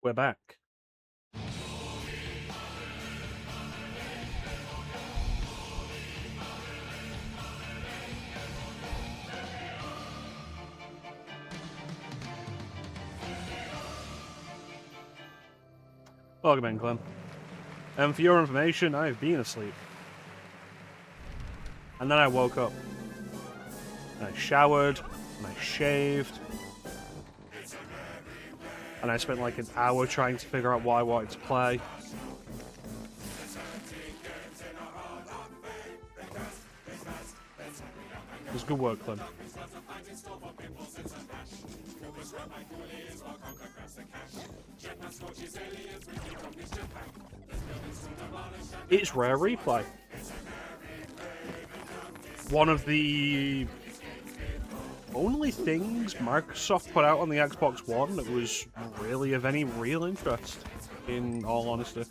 We're back. Welcome in, Clem. And for your information, I've been asleep. And then I woke up. And I showered, and I shaved. And I spent like an hour trying to figure out what I wanted to play. It was good work, Clem. It's rare replay. One of the only things Microsoft put out on the Xbox One that was really of any real interest, in all honesty.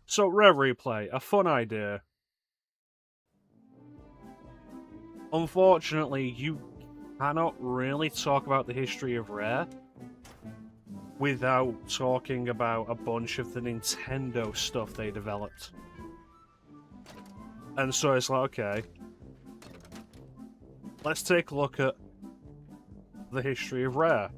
So, Rare Replay, a fun idea. Unfortunately, you cannot really talk about the history of Rare without talking about a bunch of the Nintendo stuff they developed. And so it's like, okay, let's take a look at the history of Rare.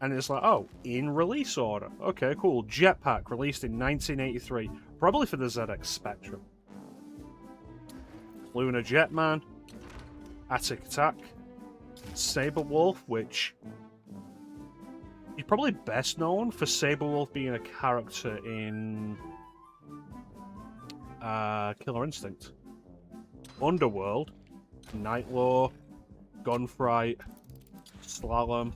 And it's like, oh, in release order. Okay, cool. Jetpack, released in 1983, probably for the ZX Spectrum. Lunar Jetman, Attic Attack, Saberwolf, which he's probably best known for Saberwolf being a character in Killer Instinct. Underworld, Nightlaw, Gunfight, Slalom,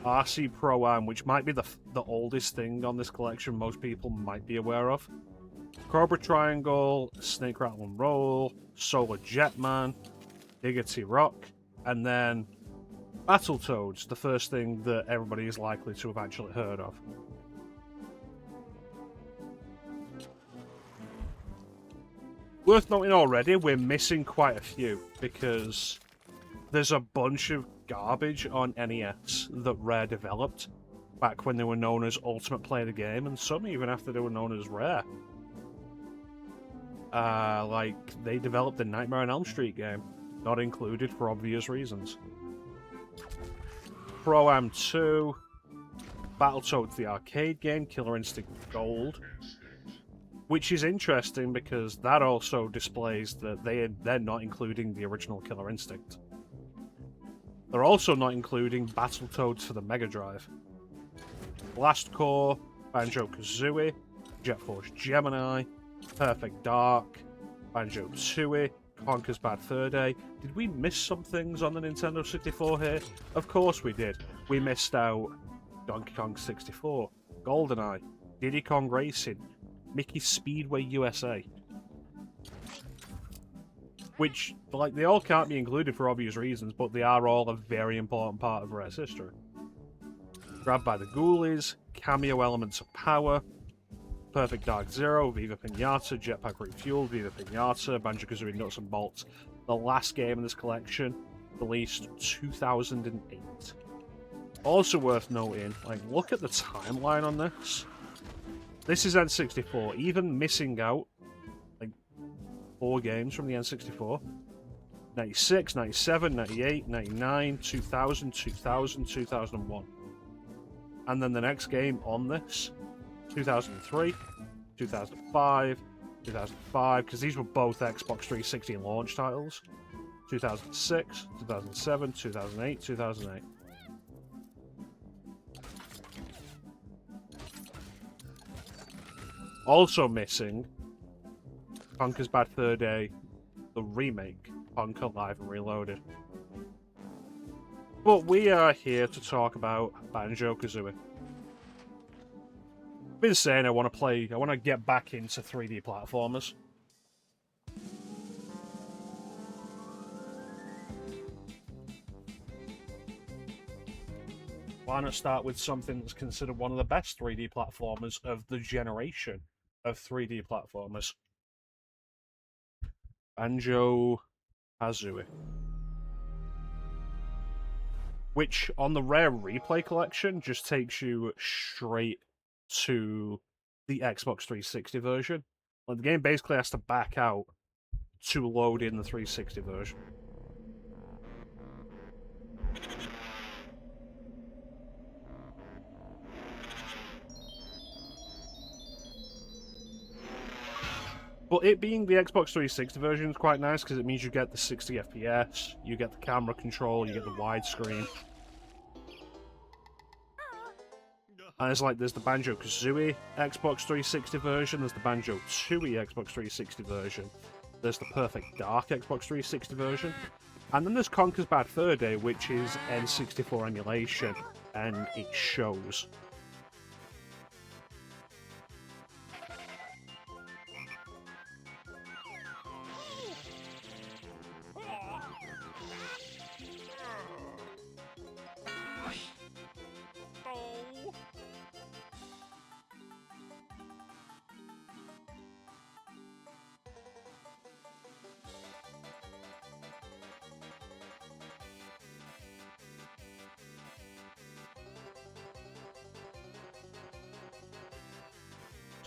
RC Pro-Am, which might be the oldest thing on this collection most people might be aware of. Cobra Triangle, Snake Rattle and Roll, Solar Jetman, Diggity Rock, and then Battletoads, the first thing that everybody is likely to have actually heard of. Worth noting already, we're missing quite a few, because there's a bunch of garbage on NES that Rare developed back when they were known as Ultimate Play the Game, and some even after they were known as Rare. Like, they developed the Nightmare on Elm Street game, not included for obvious reasons. Pro-Am 2, Battletoads the arcade game, Killer Instinct Gold, which is interesting because that also displays that they're not including the original Killer Instinct. They're also not including Battletoads for the Mega Drive. Blast Corps, Banjo-Kazooie, Jet Force Gemini, Perfect Dark, Banjo-Tooie, Conker's Bad Fur Day. Did we miss some things on the Nintendo 64 here? Of course we did. We missed out Donkey Kong 64, GoldenEye, Diddy Kong Racing, Mickey Speedway USA. Which, like, they all can't be included for obvious reasons, but they are all a very important part of Rare's history. Grabbed by the Ghoulies, Cameo Elements of Power, Perfect Dark Zero, Viva Pinata, Jetpack Refueled, Viva Pinata, Banjo-Kazooie Nuts and Bolts. The last game in this collection, released 2008. Also worth noting, like, look at the timeline on this. This is N64, even missing out 4 games from the N64. 96, 97, 98, 99, 2000, 2000, 2001. And then the next game on this, 2003, 2005, 2005, because these were both Xbox 360 launch titles. 2006, 2007, 2008, 2008. Also missing Conker's Bad Fur Day, the remake, Conker Live and Reloaded. But we are here to talk about Banjo-Kazooie. I've been saying I want to get back into 3D platformers. Why not start with something that's considered one of the best 3D platformers of the generation of 3D platformers? Banjo-Kazooie. Which, on the Rare Replay collection, just takes you straight to the Xbox 360 version. Like, the game basically has to back out to load in the 360 version. But it being the Xbox 360 version is quite nice because it means you get the 60 FPS, you get the camera control, you get the widescreen. And it's like, there's the Banjo-Kazooie Xbox 360 version, there's the Banjo-Tooie Xbox 360 version, there's the Perfect Dark Xbox 360 version, and then there's Conker's Bad Fur Day, which is N64 emulation, and it shows.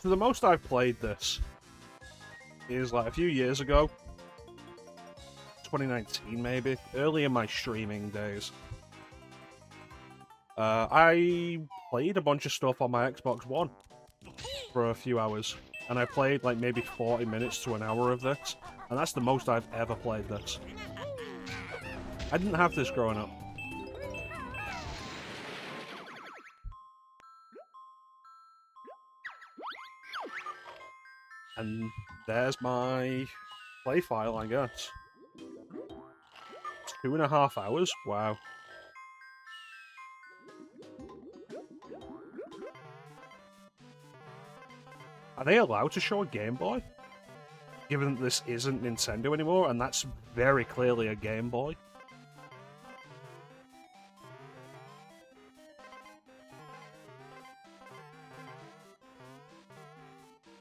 So the most I've played this is like a few years ago, 2019 maybe, early in my streaming days. I played a bunch of stuff on my Xbox One for a few hours, and I played like maybe 40 minutes to an hour of this, and that's the most I've ever played this. I didn't have this growing up. And there's my play file, I guess. 2.5 hours? Wow. Are they allowed to show a Game Boy? Given that this isn't Nintendo anymore, and that's very clearly a Game Boy.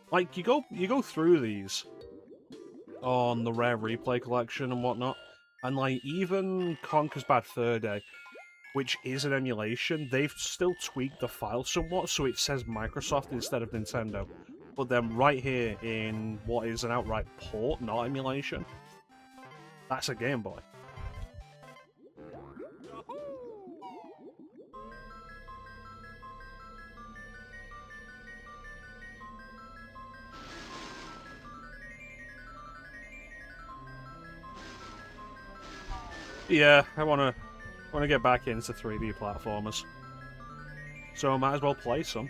Like, you go through these on the Rare Replay collection and whatnot, and like, even Conker's Bad Fur Day, which is an emulation, they've still tweaked the file somewhat, so it says Microsoft instead of Nintendo. But then right here in what is an outright port, not emulation, that's a Game Boy. Yeah, I wanna get back into 3D platformers, so I might as well play some.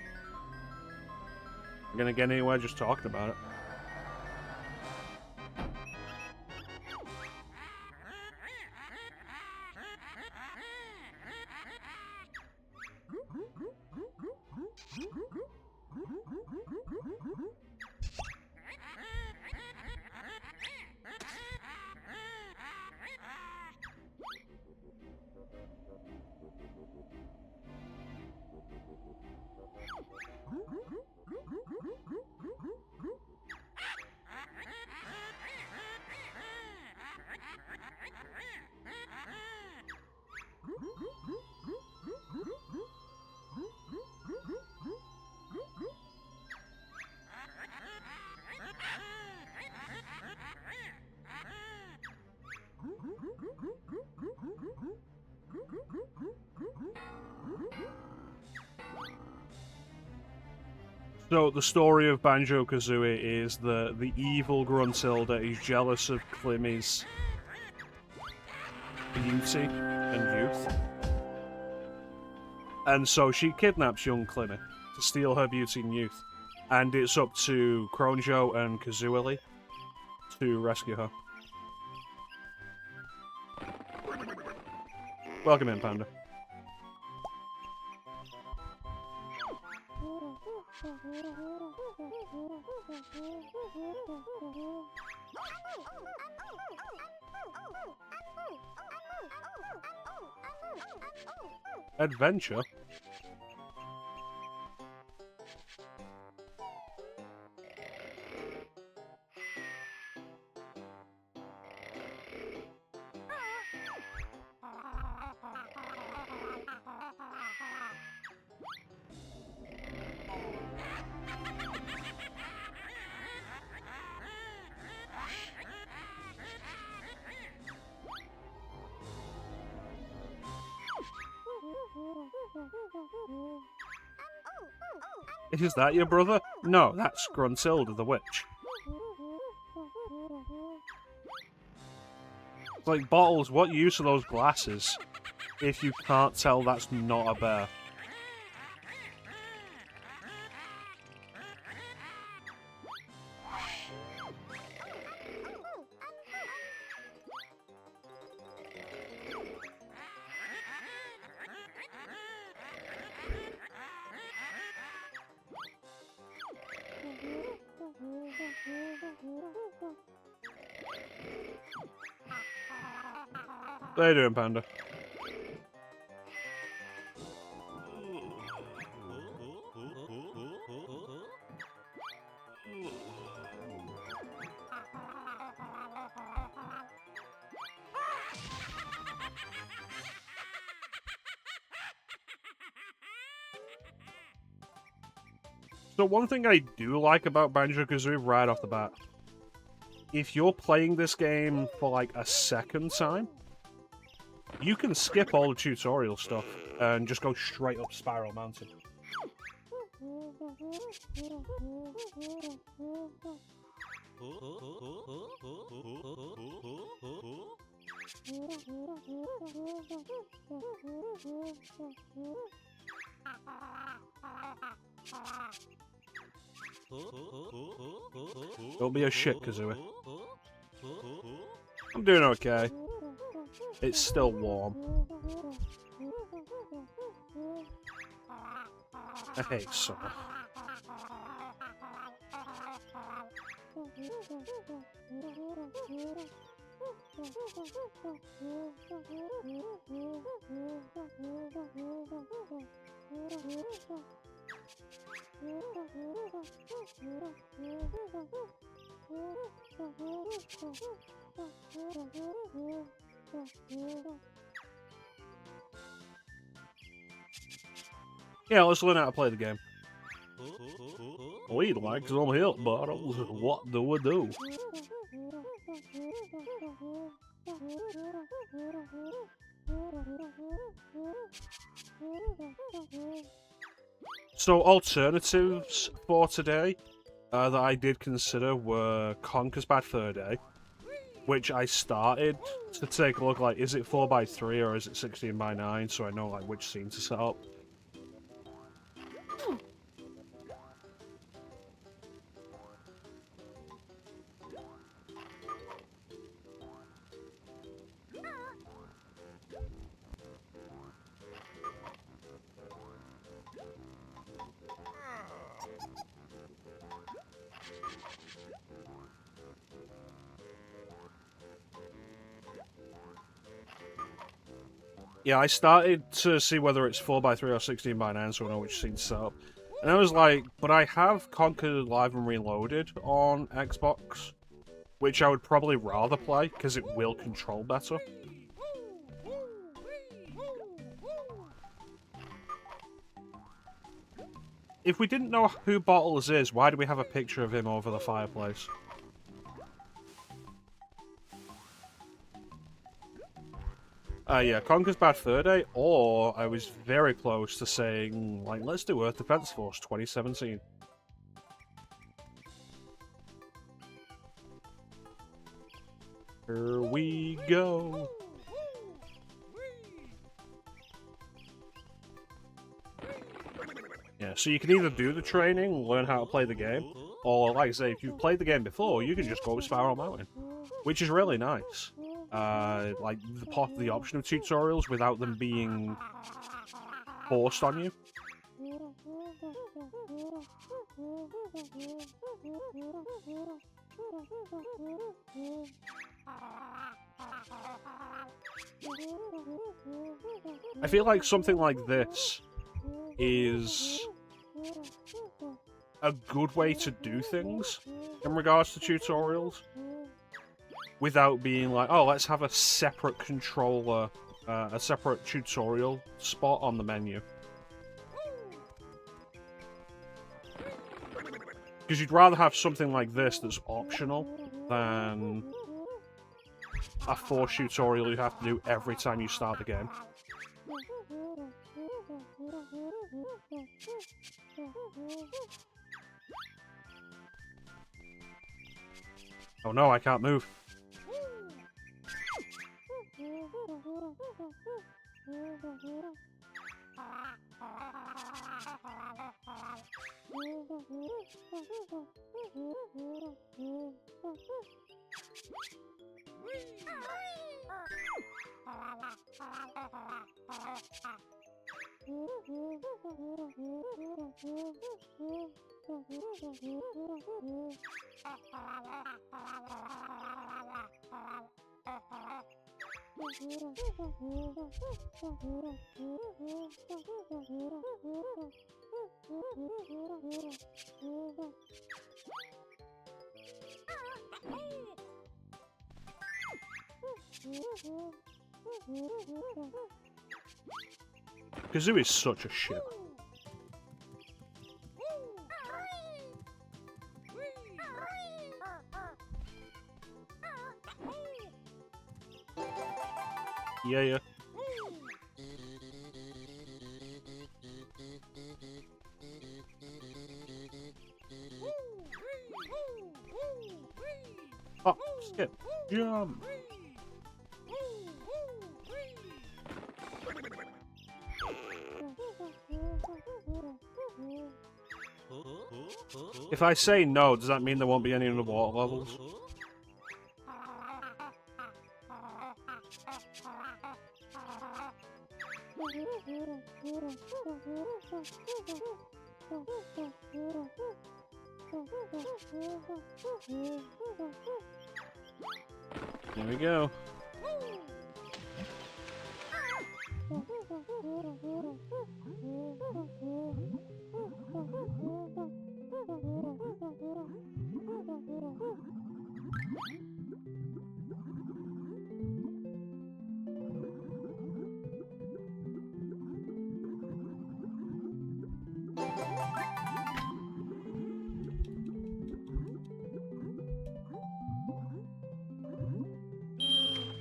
I'm gonna get anywhere just talking about it. So, the story of Banjo-Kazooie is that the evil Gruntilda is jealous of Climmy's beauty and youth. And so she kidnaps young Climmy to steal her beauty and youth. And it's up to Kronjo and Kazooie to rescue her. Welcome in, Panda. Adventure? Is that your brother? No, that's Gruntilda the witch. Like, Bottles, what use are those glasses if you can't tell that's not a bear? How you doing, Panda? So one thing I do like about Banjo-Kazooie right off the bat, if you're playing this game for like a second time, you can skip all the tutorial stuff and just go straight up Spiral Mountain. Don't be a shit, Kazooie. I'm doing okay. It's still warm. I hate summer. Yeah, let's learn how to play the game. We'd like some help, Bottles. What do we do? So, alternatives for today that I did consider were Conker's Bad Fur Day, which I started to take a look like, is it 4x3 or is it 16x9, so I know like which scene to set up. Yeah, I started to see whether it's 4x3 or 16x9, so I know which scene to set up. And I was like, but I have Conquer Live and Reloaded on Xbox, which I would probably rather play, because it will control better. If we didn't know who Bottles is, why do we have a picture of him over the fireplace? Yeah, Conker's Bad Fur Day, or I was very close to saying, like, let's do Earth Defense Force 2017. Here we go. Yeah, so you can either do the training, learn how to play the game, or, like I say, if you've played the game before, you can just go with Spiral Mountain, which is really nice. like the option of tutorials without them being forced on you. I feel like something like this is a good way to do things in regards to tutorials without being like, oh, let's have a separate controller, a separate tutorial spot on the menu. Because you'd rather have something like this that's optional than a forced tutorial you have to do every time you start the game. Oh no, I can't move. Kazooie is such a shit. Yeah. Oh, skip. Jump. If I say no, does that mean there won't be any underwater levels? There we go.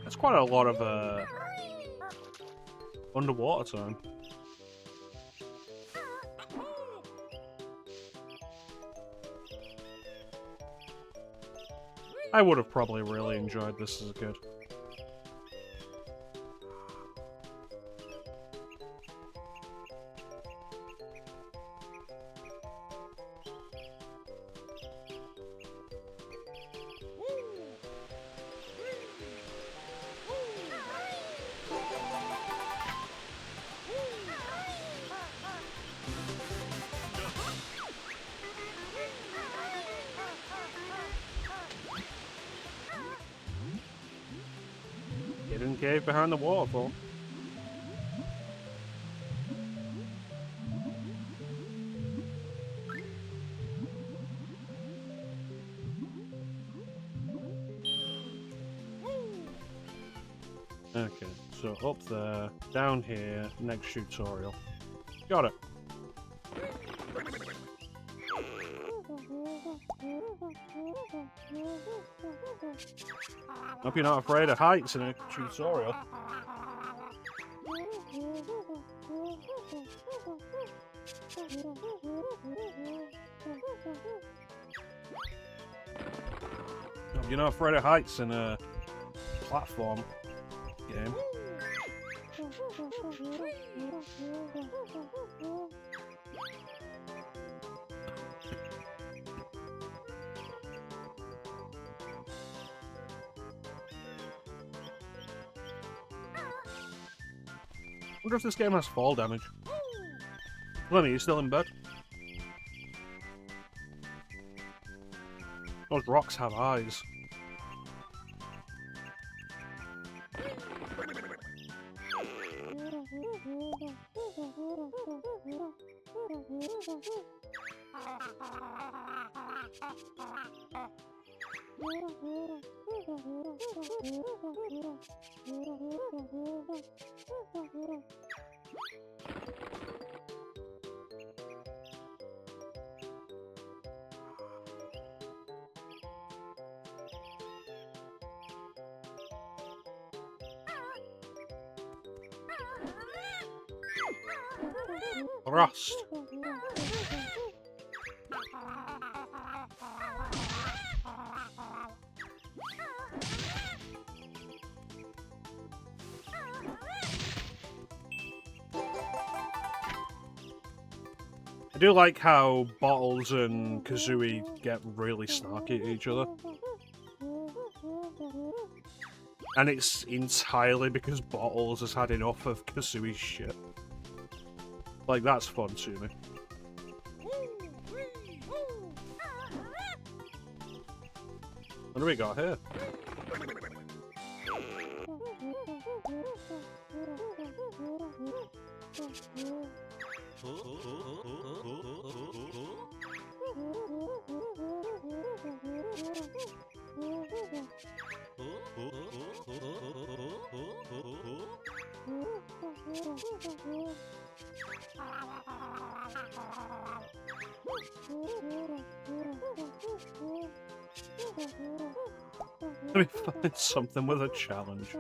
That's quite a lot of underwater time. I would have probably really enjoyed this as a kid. Hidden cave behind the waterfall. Okay, so up there, down here, next tutorial. Got it. Hope you're not afraid of heights in a tutorial. Hope you're not afraid of heights in a platform game. Wonder if this game has fall damage. Lemmy, you still in bed? Those rocks have eyes. Rust. I do like how Bottles and Kazooie get really snarky at each other. And it's entirely because Bottles has had enough of Kazooie's shit. Like, that's fun to me. What do we got here? Let me find something with a challenge.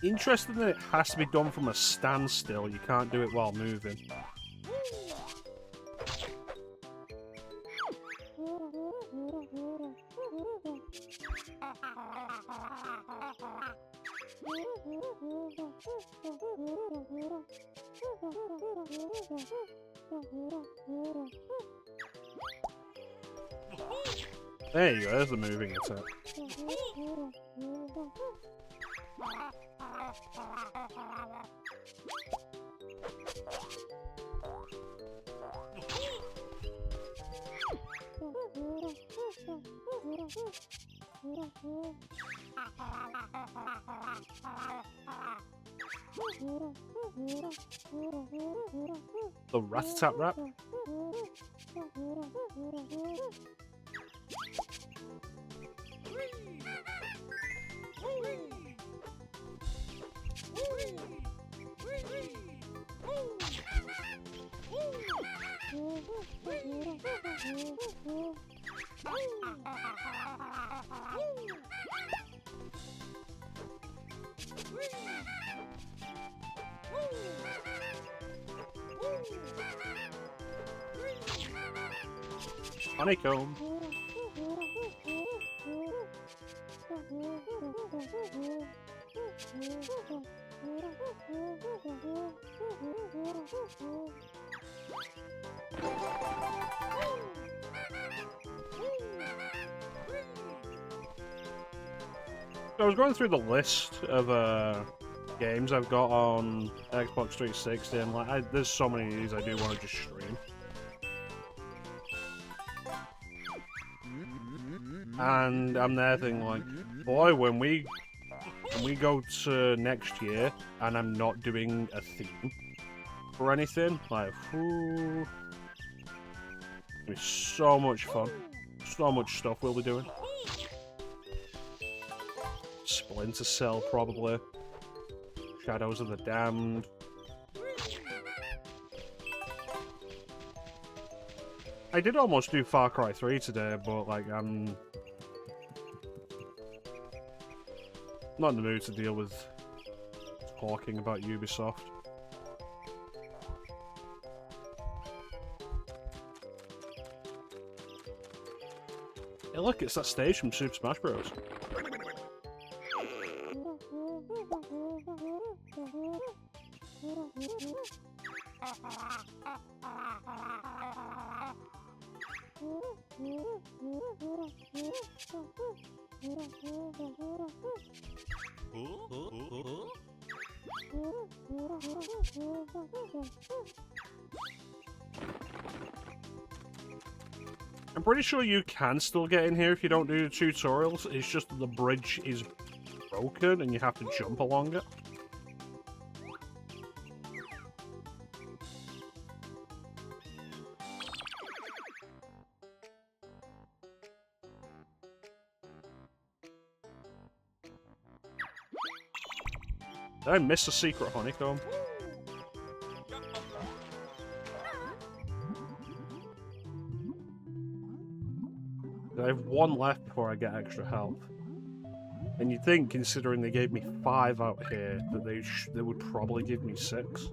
Interesting that it has to be done from a standstill. You can't do it while moving. There you go, there's the moving attack. The rat-tap rap? Honeycomb. I was going through the list of games I've got on Xbox 360, and like, there's so many of these I do want to just stream. And I'm there thinking like, boy, when we go to next year and I'm not doing a theme or anything, like, whoo, it'll be so much fun. So much stuff we'll be doing. Splinter Cell, probably. Shadows of the Damned. I did almost do Far Cry 3 today, but like, I'm not in the mood to deal with talking about Ubisoft. Hey look, it's that stage from Super Smash Bros. I'm pretty sure you can still get in here if you don't do the tutorials. It's just that the bridge is broken and you have to jump along it. Did I miss a secret honeycomb? I have one left before I get extra health. And you'd think, considering they gave me 5 out here, that they would probably give me 6.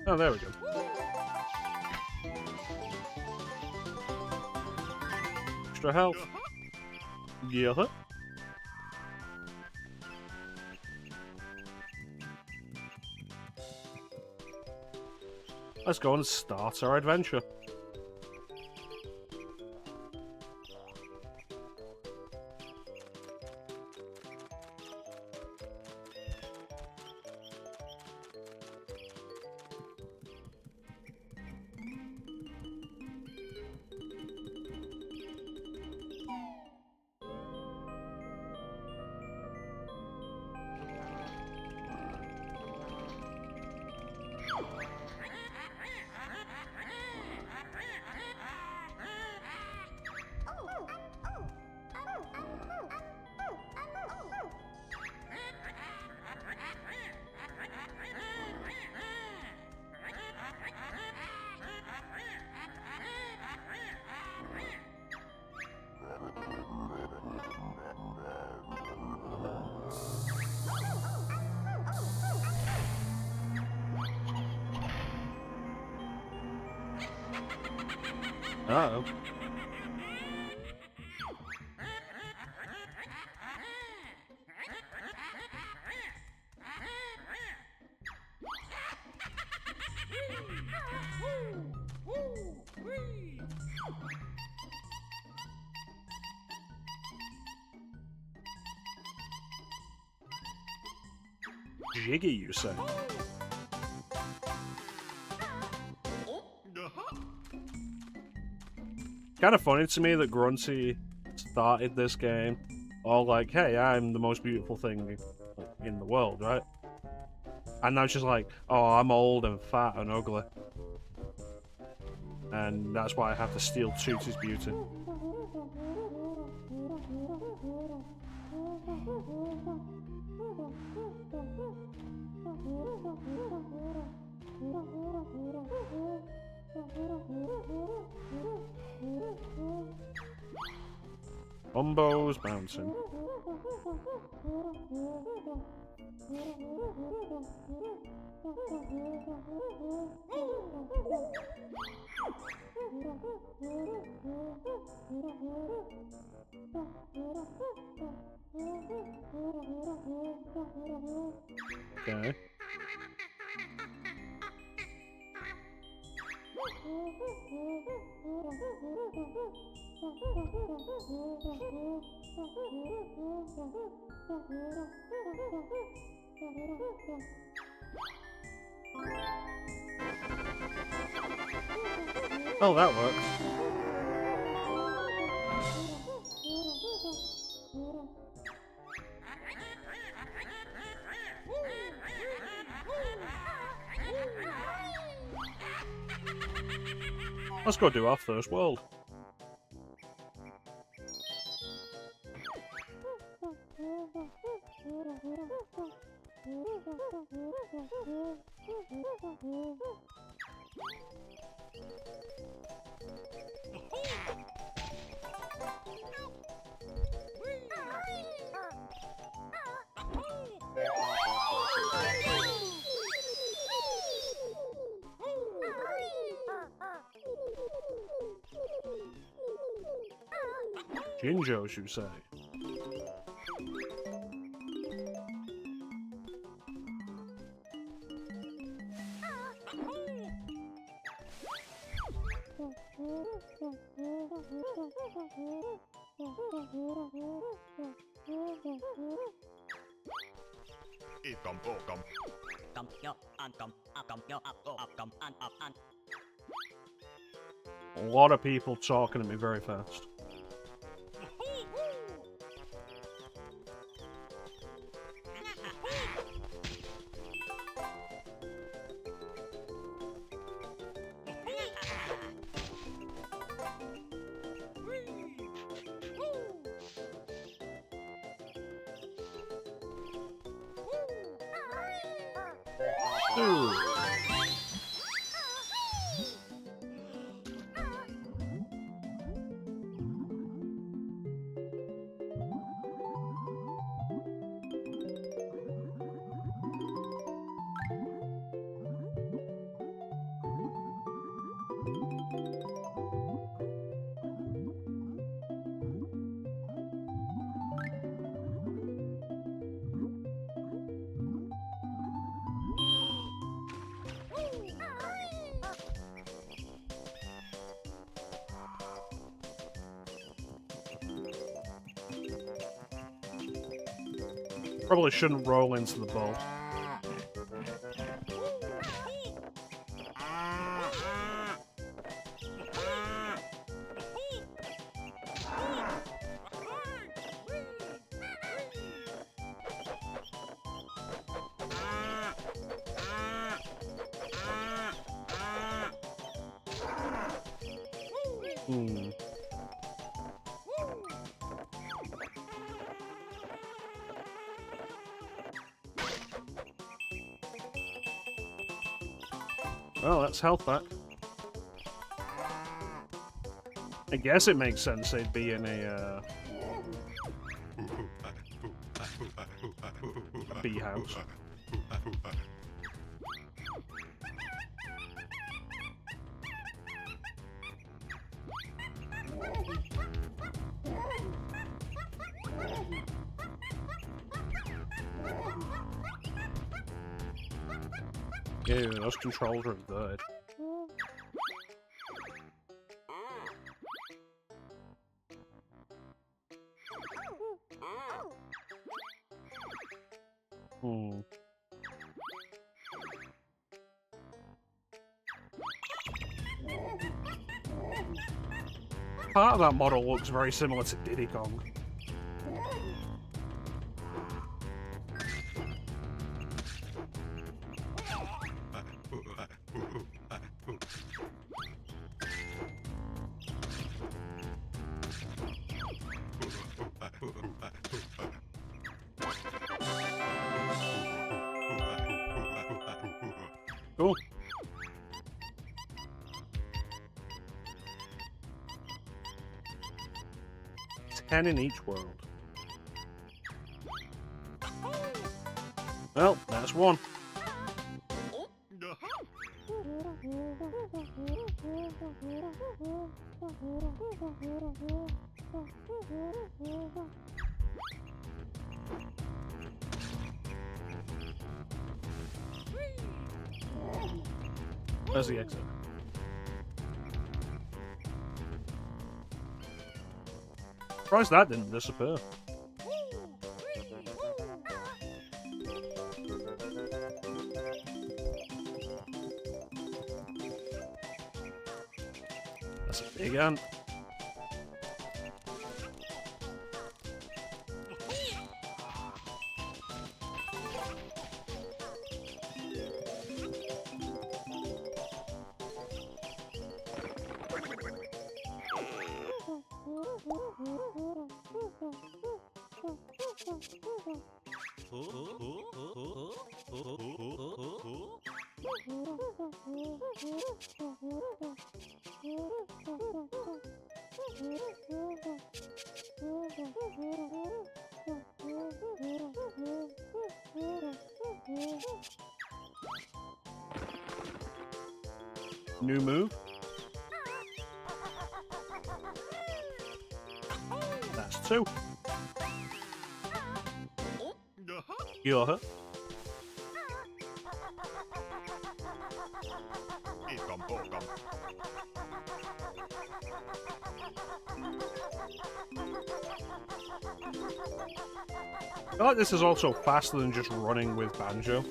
Oh, there we go. Extra health. Yeah. Let's go and start our adventure. Uh-oh. Jiggy, you say? Kind of funny to me that Grunty started this game all like, hey, I'm the most beautiful thing in the world, right? And now she's like, oh, I'm old and fat and ugly. And that's why I have to steal Tootie's beauty. Umbo's bouncing. Okay. Oh, that works. Let's go do our first world. Jinjos, you say? A lot of people talking at me very fast. Ooh. Probably shouldn't roll into the bowl. Well, that's health back. I guess it makes sense they'd be in a bee house. Ew, those controls are good. Part of that model looks very similar to Diddy Kong. Cool. Ten in each world. Well, that's one. Where's the exit? Surprised that didn't disappear. That's a big ant. New move. 2. Heal her. I feel like this is also faster than just running with Banjo.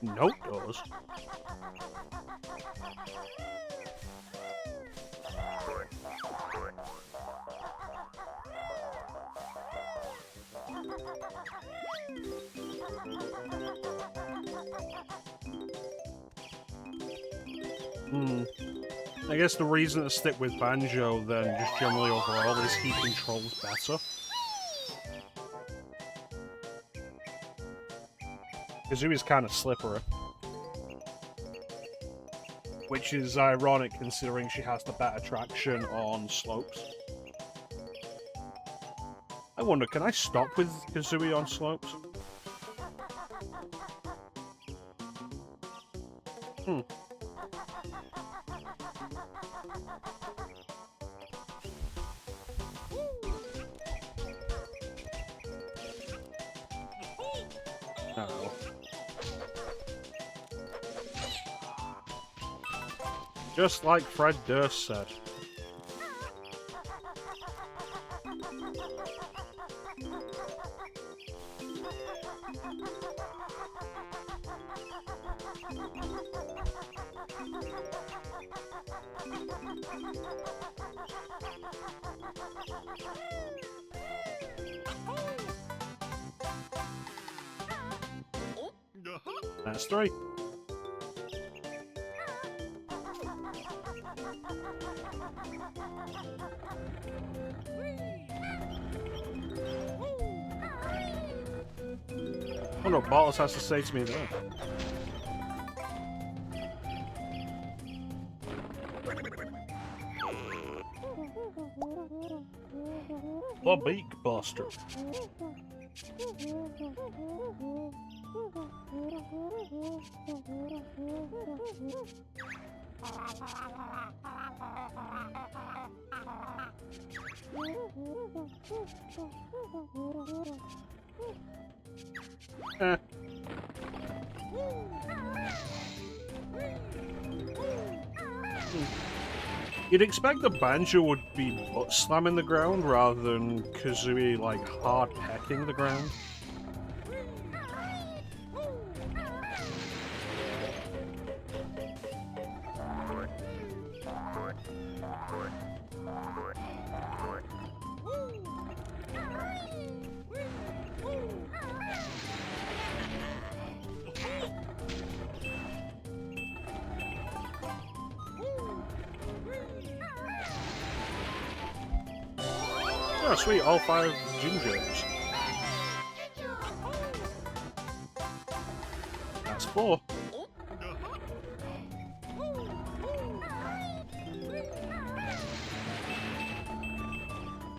Note doors. I guess the reason to stick with Banjo then, just generally overall, is he controls better. Kazooie's kind of slippery. Which is ironic considering she has the better traction on slopes. I wonder, can I stop with Kazooie on slopes? Oh. Just like Fred Durst said. That's 3. I wonder what Bartos has to say to me there. The Beak Buster. You'd expect the Banjo would be butt slamming the ground rather than Kazooie like hard pecking the ground. Oh, sweet, all 5 gingers. That's 4.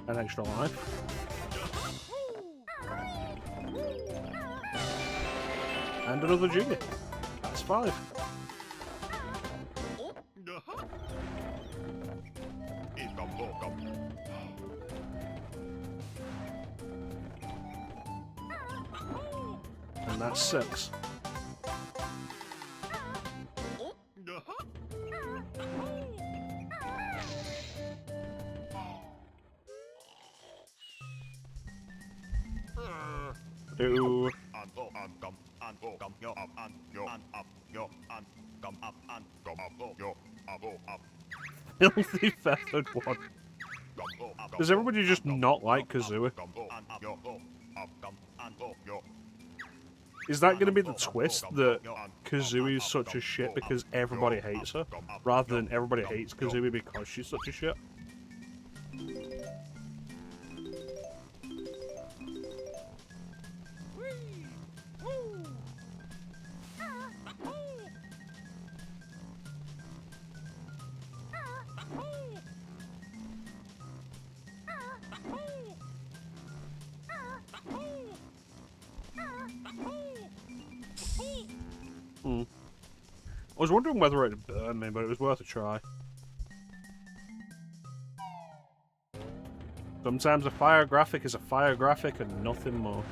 An extra life. And another ginger. That's 5. And that's 6. Do. Filthy feathered one. Does everybody just not like Kazooie? Is that going to be the twist, that Kazooie is such a shit because everybody hates her, rather than everybody hates Kazooie because she's such a shit? I was wondering whether it'd burn me, but it was worth a try. Sometimes a fire graphic is a fire graphic and nothing more.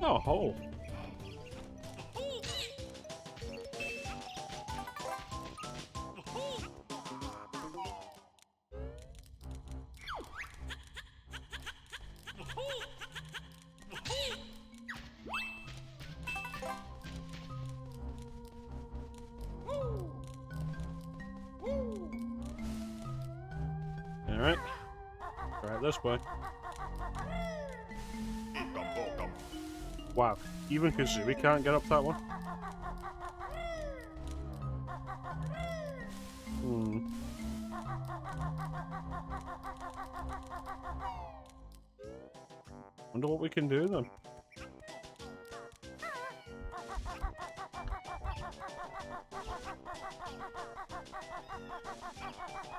Oh, hole. Alright. Right this way. Wow. Even Kazooie can't get up that one? Wonder what we can do then.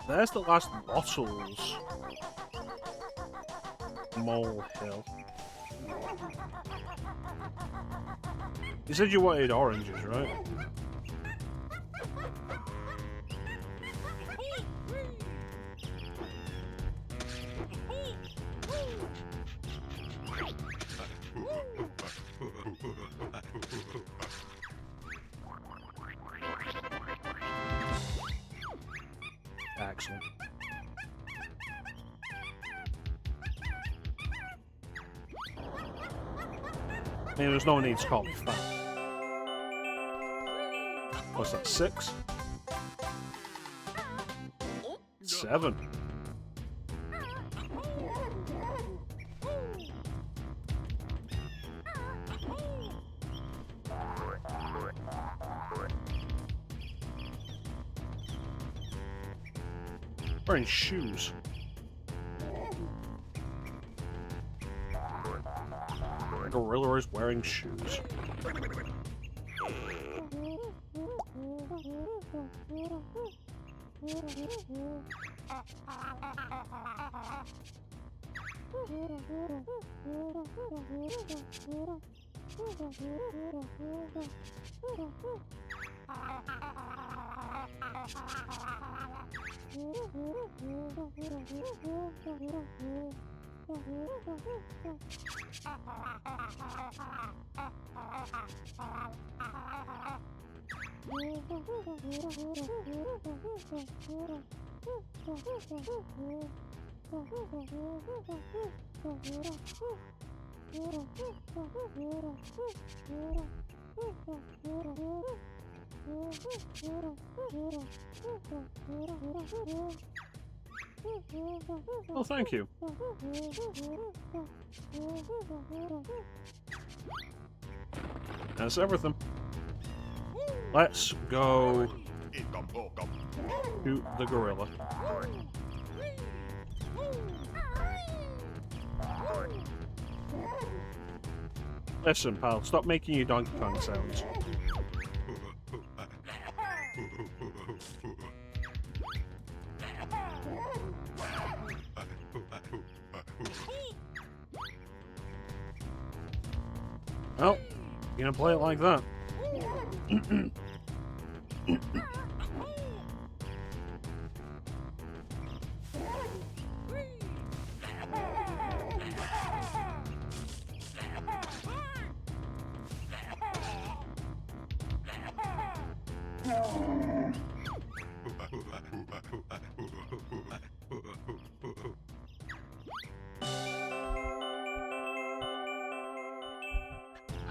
There's the last bottles. Mole Hill. You said you wanted oranges, right? Excellent. I mean, there's no need to call me fat. What's that, 6? 7. Wearing shoes. Gorilla is wearing shoes. Oh, thank you. That's everything. Let's go to the gorilla. Listen, pal, stop making your Donkey Kong sounds. Oh, you're gonna play it like that.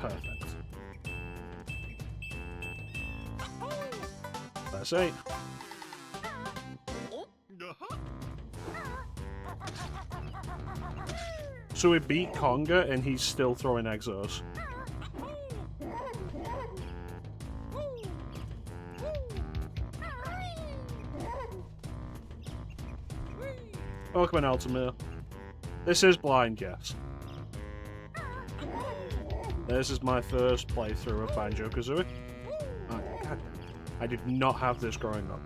Perfect. Press 8. So we beat Conga and he's still throwing Exos. Welcome in, Altamir. This is blind, yes. This is my first playthrough of Banjo-Kazooie. Oh, God. I did not have this growing up.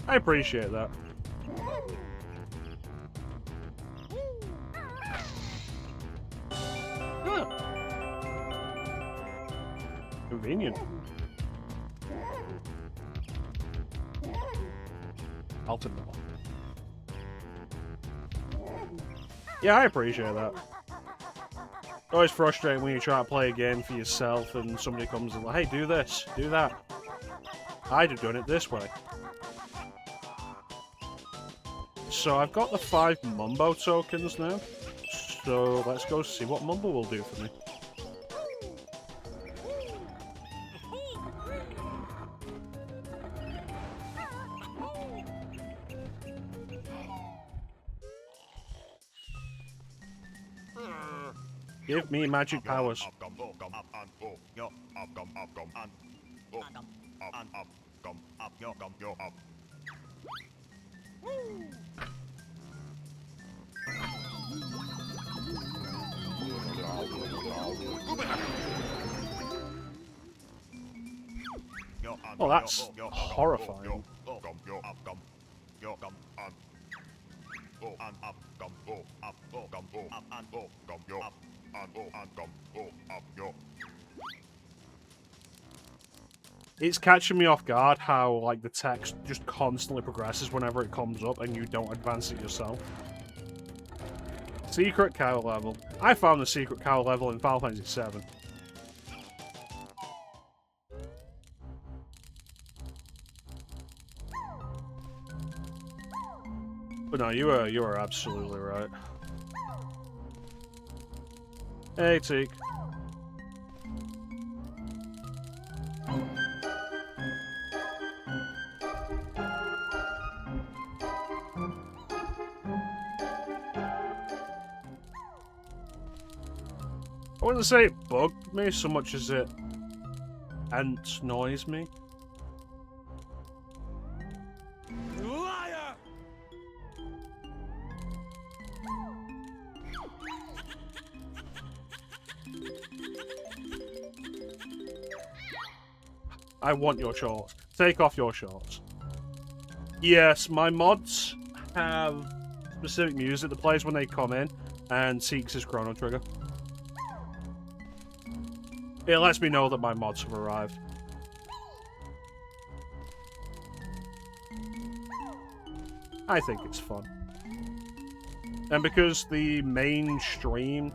I appreciate that. Huh. Convenient. Ultimate. Yeah, I appreciate that. It's always frustrating when you try to play a game for yourself and somebody comes and like, hey, do this, do that. I'd have done it this way. So I've got the 5 Mumbo tokens now. So let's go see what Mumbo will do for me. Give me magic powers. Oh, that's horrifying. It's catching me off guard how, like, the text just constantly progresses whenever it comes up and you don't advance it yourself. Secret cow level. I found the secret cow level in Final Fantasy VII. But no, you were absolutely right. Hey, Teak. I wouldn't say it bugged me so much as it annoys me. Liar! I want your shorts. Take off your shorts. Yes, my mods have specific music that plays when they come in, and Teak's his Chrono Trigger. It lets me know that my mods have arrived. I think it's fun. And because the mainstreams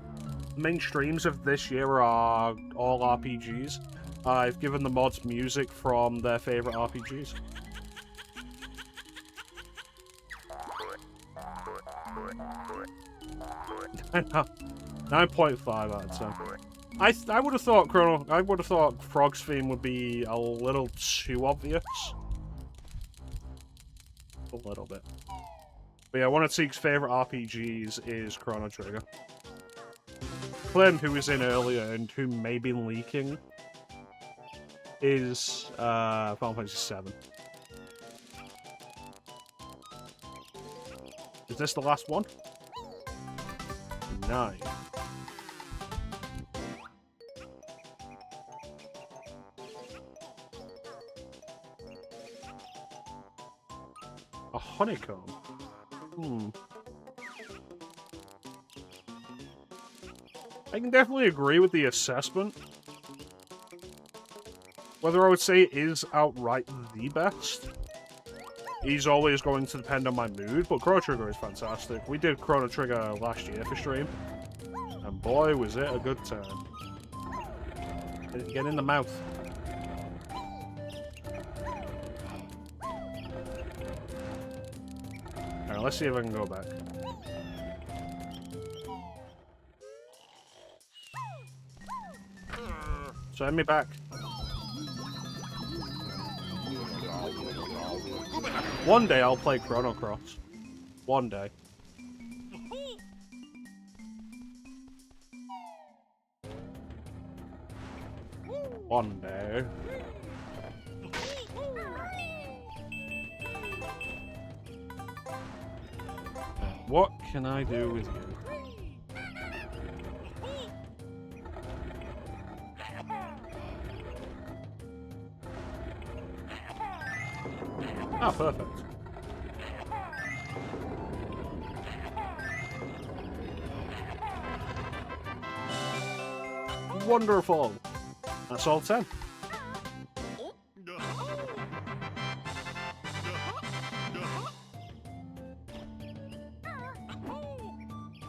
of this year are all RPGs, I've given the mods music from their favorite RPGs. I know. 9.5 out of 10. I would have thought Frog's theme would be a little too obvious. A little bit. But yeah, one of Teak's favorite RPGs is Chrono Trigger. Clem, who was in earlier and who may be leaking, is Final Fantasy VII. Is this the last one? 9. A honeycomb? I can definitely agree with the assessment. Whether I would say it is outright the best is always going to depend on my mood, but Chrono Trigger is fantastic. We did Chrono Trigger last year for stream, and boy was it a good time. Get in the mouth. Alright, let's see if I can go back. Send me back. One day I'll play Chrono Cross. One day. One day. What can I do with you? Ah, perfect. Wonderful. That's all 10.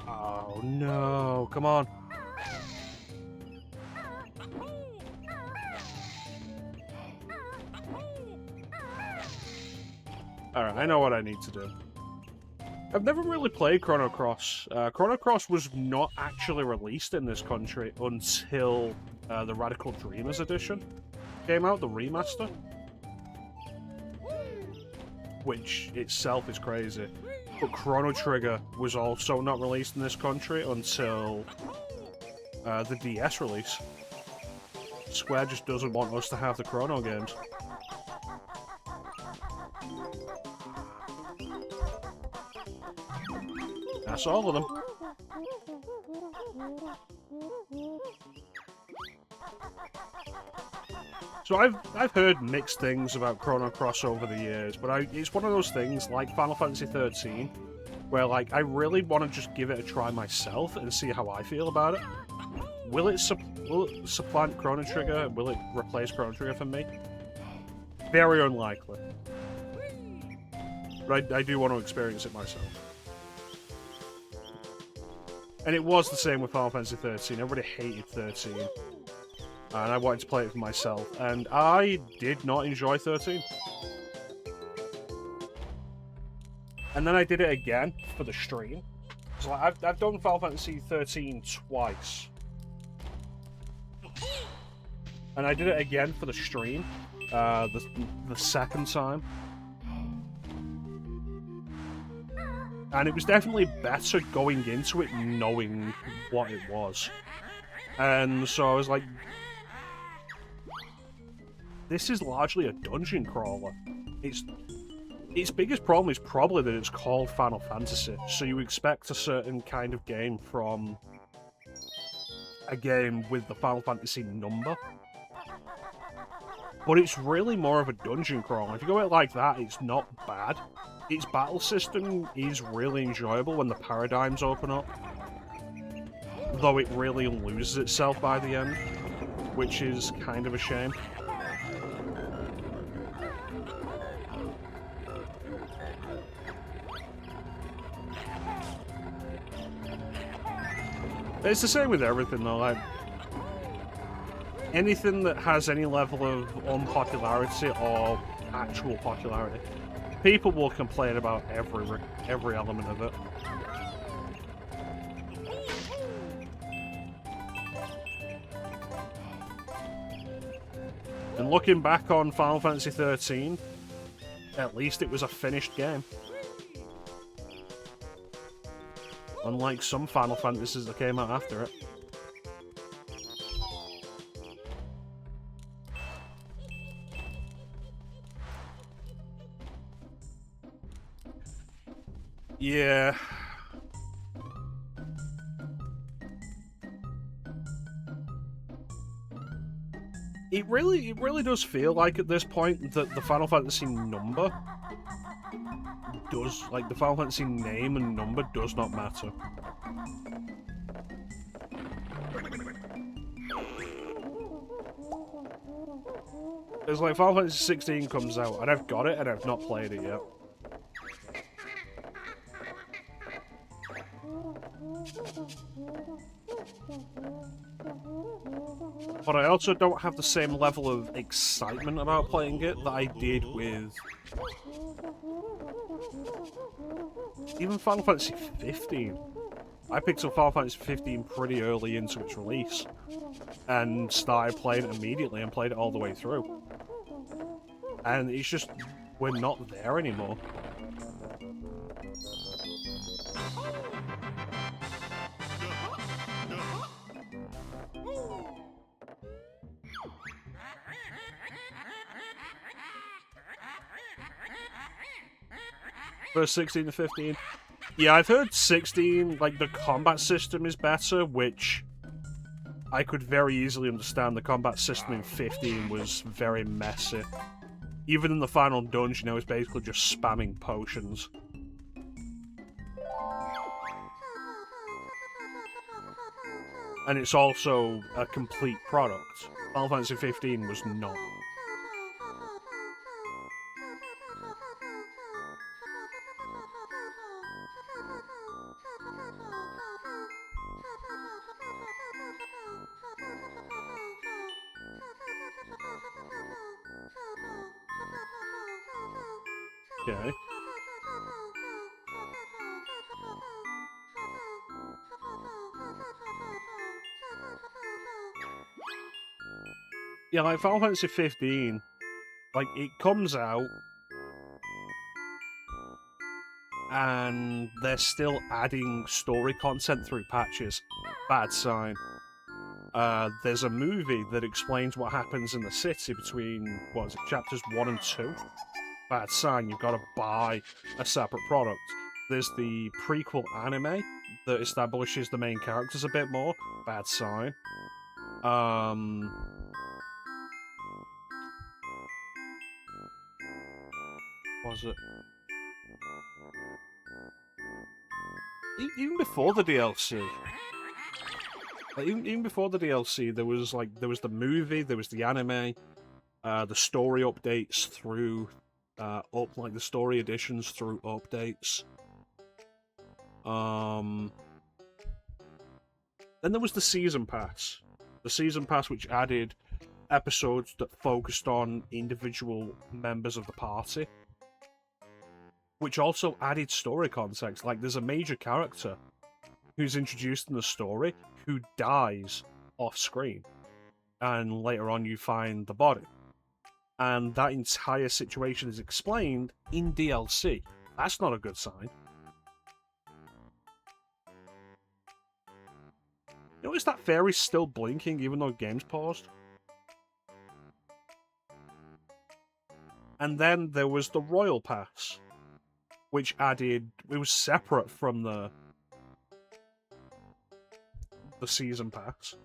Oh no, come on. Alright, I know what I need to do. I've never really played Chrono Cross. Chrono Cross was not actually released in this country until the Radical Dreamers edition came out, the remaster. Which itself is crazy. But Chrono Trigger was also not released in this country until the DS release. Square just doesn't want us to have the Chrono games. That's all of them. So I've heard mixed things about Chrono Cross over the years, but it's one of those things like Final Fantasy 13, where like I really want to just give it a try myself and see how I feel about it. Will it supplant Chrono Trigger? Will it replace Chrono Trigger for me? Very unlikely. But I do want to experience it myself. And it was the same with Final Fantasy 13. Everybody hated 13. And I wanted to play it for myself. And I did not enjoy 13. And then I did it again for the stream. So like, I've done Final Fantasy 13 twice. And I did it again for the stream. The second time. And it was definitely better going into it knowing what it was. And so I was like, this is largely a dungeon crawler. Its biggest problem is probably that it's called Final Fantasy. So you expect a certain kind of game from a game with the Final Fantasy number. But it's really more of a dungeon crawler. If you go at it like that, it's not bad. Its battle system is really enjoyable when the paradigms open up. Though it really loses itself by the end, which is kind of a shame. It's the same with everything though, like anything that has any level of unpopularity or actual popularity, people will complain about every element of it. And looking back on Final Fantasy 13, at least it was a finished game. Unlike some Final Fantasies that came out after it. Yeah. It really does feel like at this point that the Final Fantasy number does, like, the Final Fantasy name and number does not matter. It's like Final Fantasy 16 comes out and I've got it and I've not played it yet. But I also don't have the same level of excitement about playing it that I did with even Final Fantasy 15. I picked up Final Fantasy 15 pretty early into its release, and started playing it immediately and played it all the way through. And it's just, we're not there anymore. First 16 to 15. Yeah, I've heard 16, like, the combat system is better, which I could very easily understand. The combat system in 15 was very messy. Even in the final dungeon, I was basically just spamming potions. And it's also a complete product. Final Fantasy 15 was not. Okay. Yeah, like Final Fantasy 15, like, it comes out and they're still adding story content through patches. Bad sign. There's a movie that explains what happens in the city between, what is it, chapters 1 and 2? Bad sign, you've got to buy a separate product. There's the prequel anime that establishes the main characters a bit more. Bad sign. Was it? Even before the DLC. Like, even before the DLC, there was the movie, there was the anime, the story updates through the story additions through updates. Then there was the season pass. The season pass, which added episodes that focused on individual members of the party, which also added story context. Like, there's a major character who's introduced in the story who dies off screen, and later on you find the body, and that entire situation is explained in DLC. That's not a good sign. Notice that fairy's still blinking even though the game's paused. And then there was the Royal Pass, which added... It was separate from the Season Pass,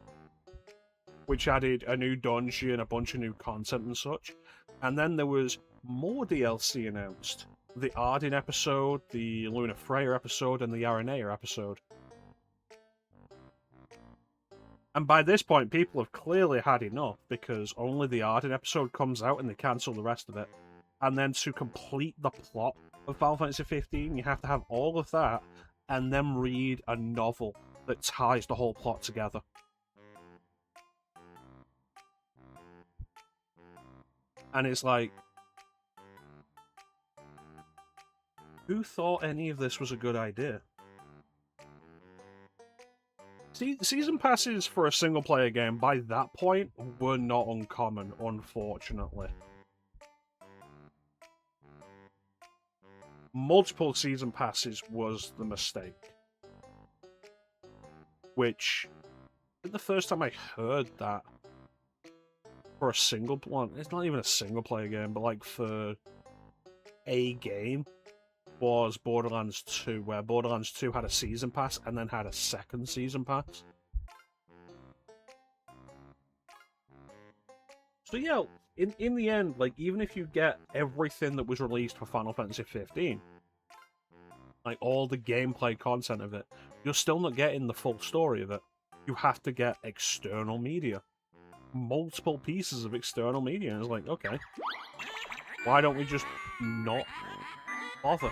which added a new dungeon, a bunch of new content and such. And then there was more DLC announced. The Arden episode, the Luna Freya episode, and the Aranea episode. And by this point, people have clearly had enough, because only the Arden episode comes out and they cancel the rest of it. And then to complete the plot of Final Fantasy 15, you have to have all of that, and then read a novel that ties the whole plot together. And it's like, who thought any of this was a good idea? See, season passes for a single-player game, by that point, were not uncommon, unfortunately. Multiple season passes was the mistake. Which, the first time I heard that for a single player, it's not even a single-player game, but like for a game, was Borderlands 2, where Borderlands 2 had a season pass and then had a second season pass. So yeah, in the end, like, even if you get everything that was released for Final Fantasy 15, like all the gameplay content of it, you're still not getting the full story of it. You have to get external media. Multiple pieces of external media, and it's like, okay, why don't we just not bother?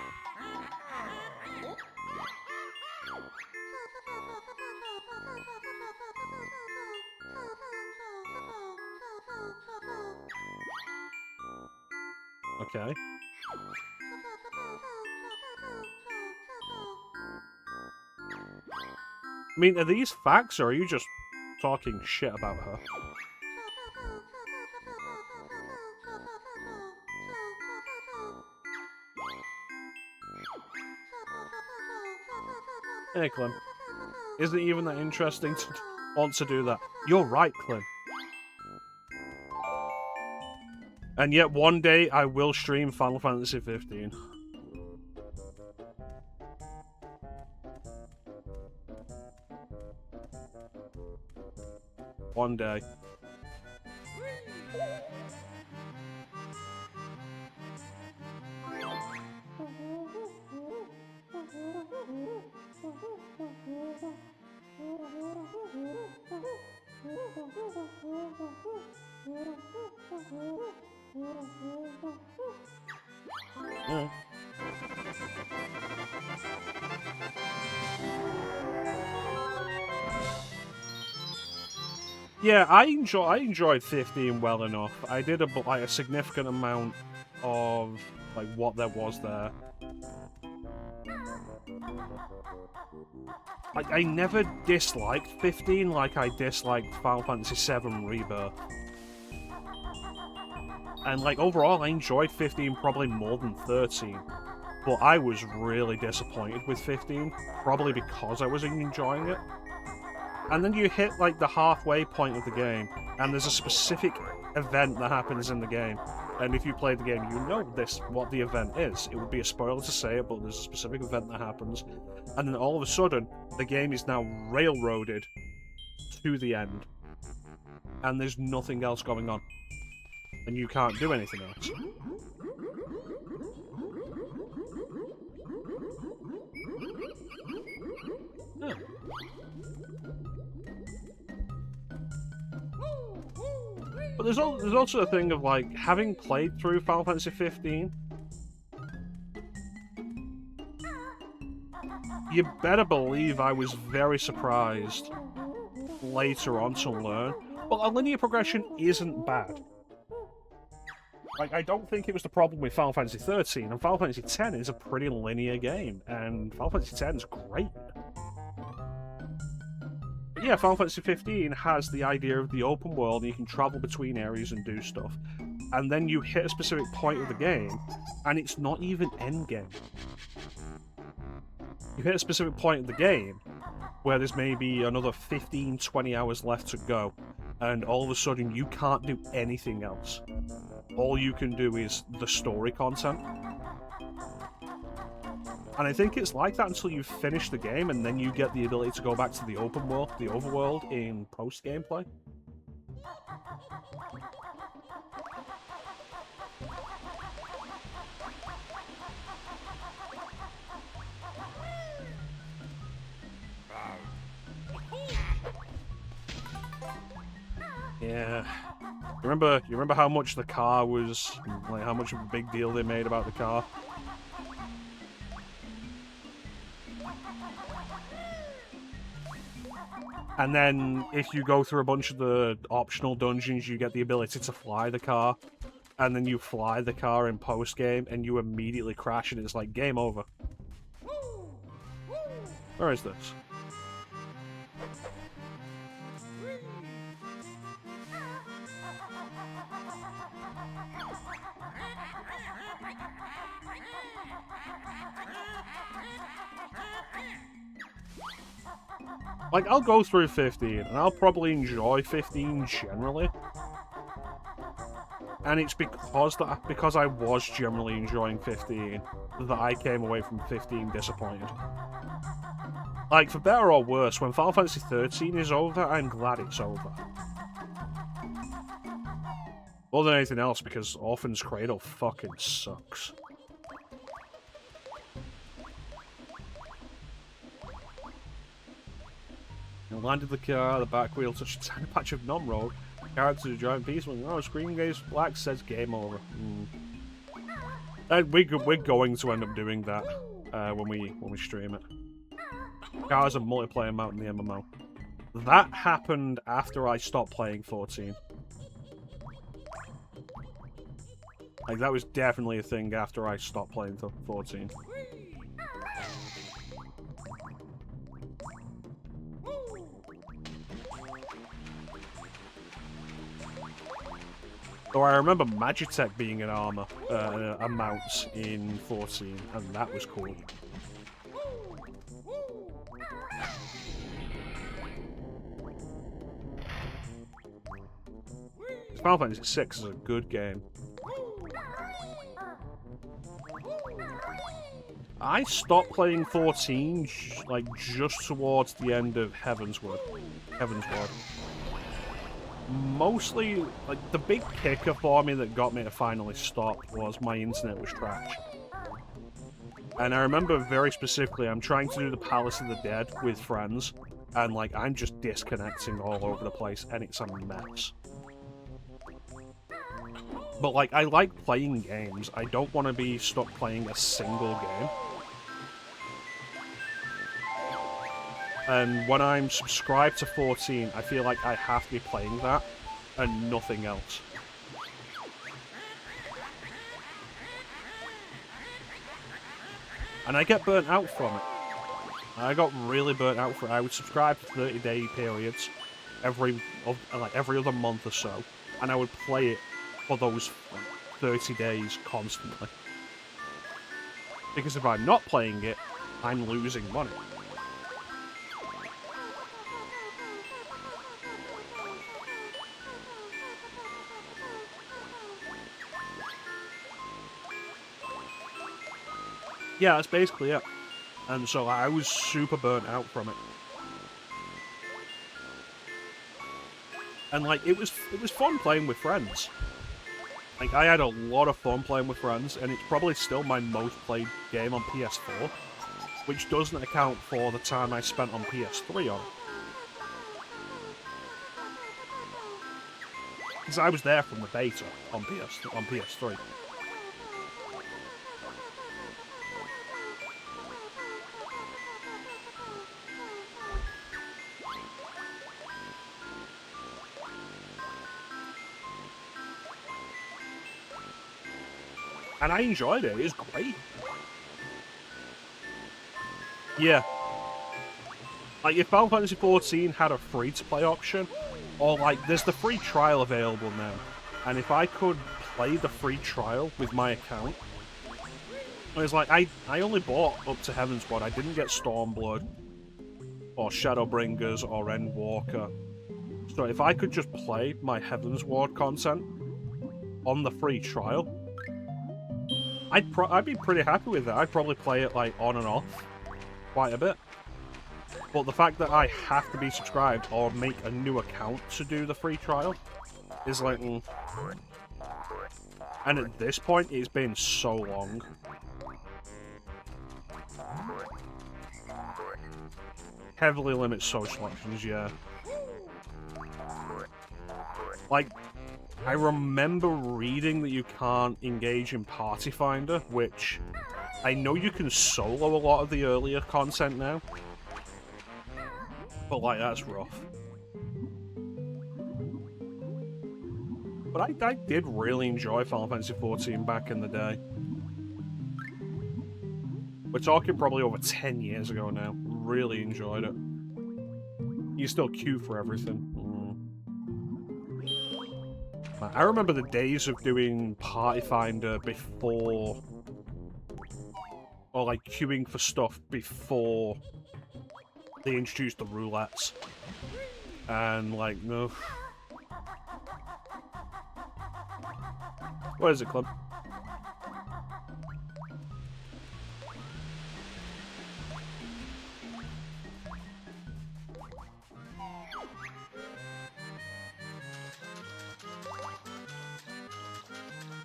Okay. mean, are these facts, or are you just talking shit about her? Hey, Clem. Isn't it even that interesting to want to do that? You're right, Clem. And yet one day I will stream Final Fantasy 15. One day. Yeah. Yeah, I enjoyed 15 well enough. I did a significant amount of like what there was there. Like, I never disliked 15 like I disliked Final Fantasy 7 Rebirth. And like overall I enjoyed 15 probably more than 13. But I was really disappointed with 15, probably because I was enjoying it. And then you hit like the halfway point of the game, and there's a specific event that happens in the game. And if you play the game, you know what the event is. It would be a spoiler to say it, but there's a specific event that happens. And then all of a sudden, the game is now railroaded to the end. And there's nothing else going on. And you can't do anything else. Yeah. But there's also a thing of, like, having played through Final Fantasy 15, you better believe I was very surprised later on to learn. But a linear progression isn't bad. Like, I don't think it was the problem with Final Fantasy 13, and Final Fantasy 10 is a pretty linear game, and Final Fantasy 10 is great. But yeah, Final Fantasy 15 has the idea of the open world, and you can travel between areas and do stuff. And then you hit a specific point of the game, and it's not even endgame. You hit a specific point of the game, where there's maybe another 15, 20 hours left to go, and all of a sudden you can't do anything else. All you can do is the story content. And I think it's like that until you finish the game, and then you get the ability to go back to the open world, the overworld, in post-gameplay. Yeah. You remember how much the car was, like, how much of a big deal they made about the car? And then, if you go through a bunch of the optional dungeons, you get the ability to fly the car. And then you fly the car in post-game, and you immediately crash, and it's like, game over. Where is this? Like, I'll go through 15, and I'll probably enjoy 15 generally. And it's because I was generally enjoying 15 that I came away from 15 disappointed. Like, for better or worse, when Final Fantasy 13 is over, I'm glad it's over. More than anything else, because Orphan's Cradle fucking sucks. You landed the car, the back wheel touched a tiny patch of non-road. Characters are giant piece when screen goes black, says game over. We're going to end up doing that when we stream it. Cars and multiplayer mount in the MMO. That happened after I stopped playing 14. Like, that was definitely a thing after I stopped playing 14. Though I remember Magitech being an armor, a mount in 14, and that was cool. Final Fantasy VI is a good game. I stopped playing 14, like, just towards the end of Heavensward. Mostly, like, the big kicker for me that got me to finally stop was my internet was trash. And I remember very specifically, I'm trying to do the Palace of the Dead with friends, and, like, I'm just disconnecting all over the place, and it's a mess. But, like, I like playing games. I don't want to be stuck playing a single game. And when I'm subscribed to 14, I feel like I have to be playing that and nothing else. And I get burnt out from it. I got really burnt out from it. I would subscribe to 30-day periods every other month or so, and I would play it for those 30 days constantly. Because if I'm not playing it, I'm losing money. Yeah, that's basically it. And so I was super burnt out from it. And like it was fun playing with friends. Like I had a lot of fun playing with friends, and it's probably still my most played game on PS4, which doesn't account for the time I spent on PS3 on it. Because I was there from the beta on PS3. And I enjoyed it. It was great. Yeah. Like, if Final Fantasy XIV had a free-to-play option, or, like, there's the free trial available now, and if I could play the free trial with my account, it's like, I only bought up to Heavensward. I didn't get Stormblood, or Shadowbringers, or Endwalker. So if I could just play my Heavensward content on the free trial, I'd be pretty happy with that. I'd probably play it, like, on and off quite a bit. But the fact that I have to be subscribed or make a new account to do the free trial is like... And at this point, it's been so long. Heavily limits social options, yeah. Like, I remember reading that you can't engage in Party Finder, which I know you can solo a lot of the earlier content now. But, like, that's rough. But I did really enjoy Final Fantasy XIV back in the day. We're talking probably over 10 years ago now. Really enjoyed it. You still queue for everything. I remember the days of doing Party Finder before... Or, like, queuing for stuff before they introduced the roulettes. And, like, no... What is it, Club?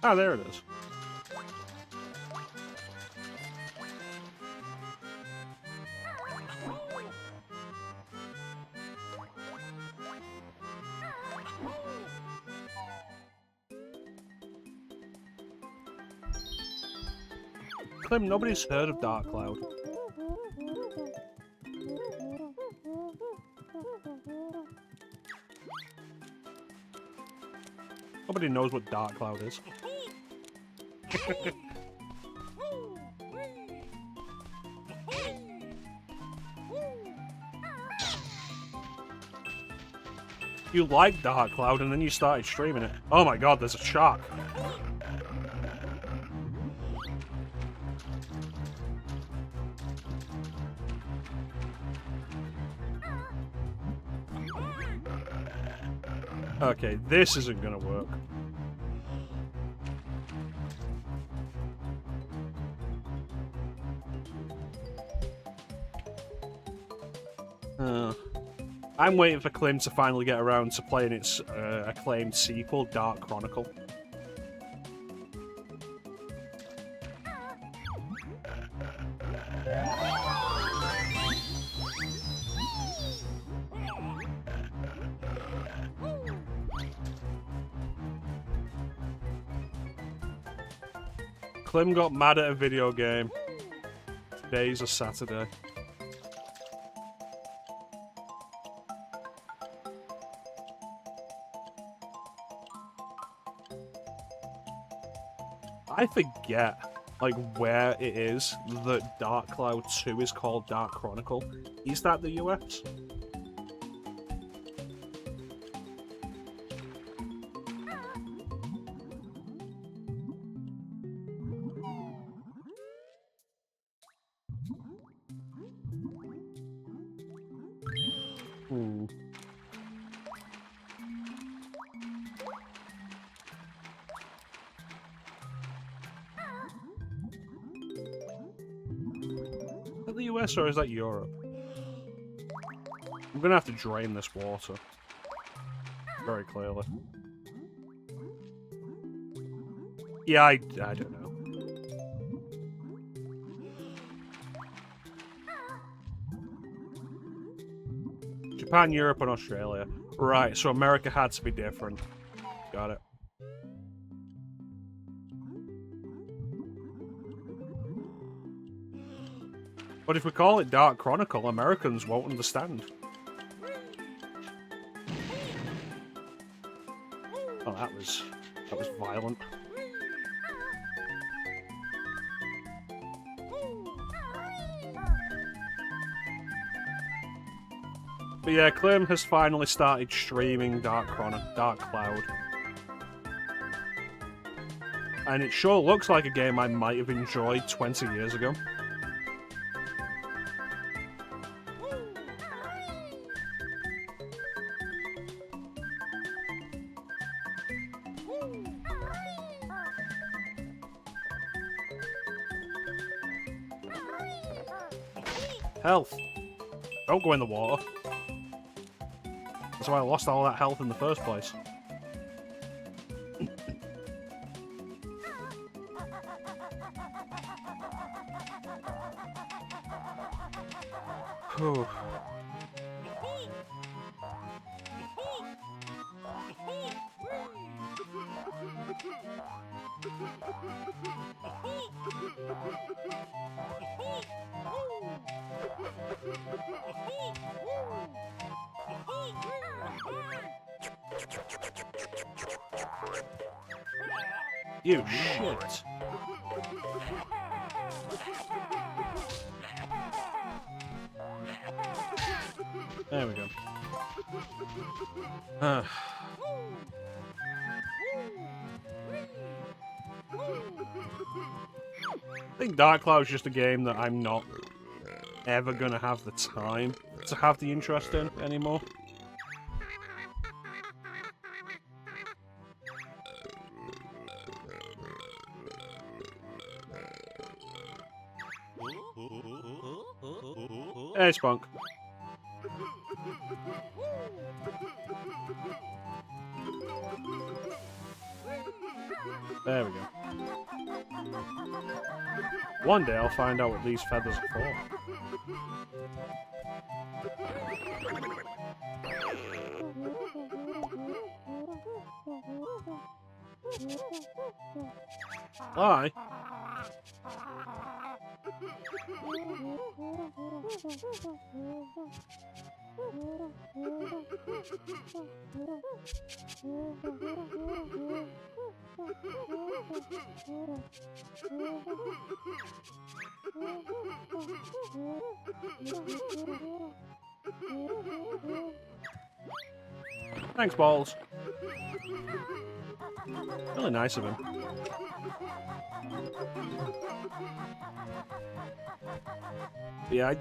Ah, there it is. Clem, nobody's heard of Dark Cloud. Nobody knows what Dark Cloud is. You liked Dark Cloud and then you started streaming it. Oh my god, there's a shark. Okay, this isn't gonna work. I'm waiting for Klim to finally get around to playing its acclaimed sequel, Dark Chronicle. Klim got mad at a video game. Today's a Saturday. I forget, like, where it is that Dark Cloud 2 is called Dark Chronicle. Is that the US? Is that the US or is that Europe? I'm gonna have to drain this water. Very clearly. Yeah, I don't know. Japan, Europe, and Australia. Right, so America had to be different. Got it. But if we call it Dark Chronicle, Americans won't understand. Oh, that was violent. But yeah, Klim has finally started streaming Dark Cloud. And it sure looks like a game I might have enjoyed 20 years ago. Health. Don't go in the water. That's why I lost all that health in the first place. Whew. You shit. There we go. I think Dark Cloud's just a game that I'm not ever gonna have the time to have the interest in anymore. Hey, Spunk. There we go. One day I'll find out what these feathers are for. Hi. Thanks, balls. Really nice of him. Yeah,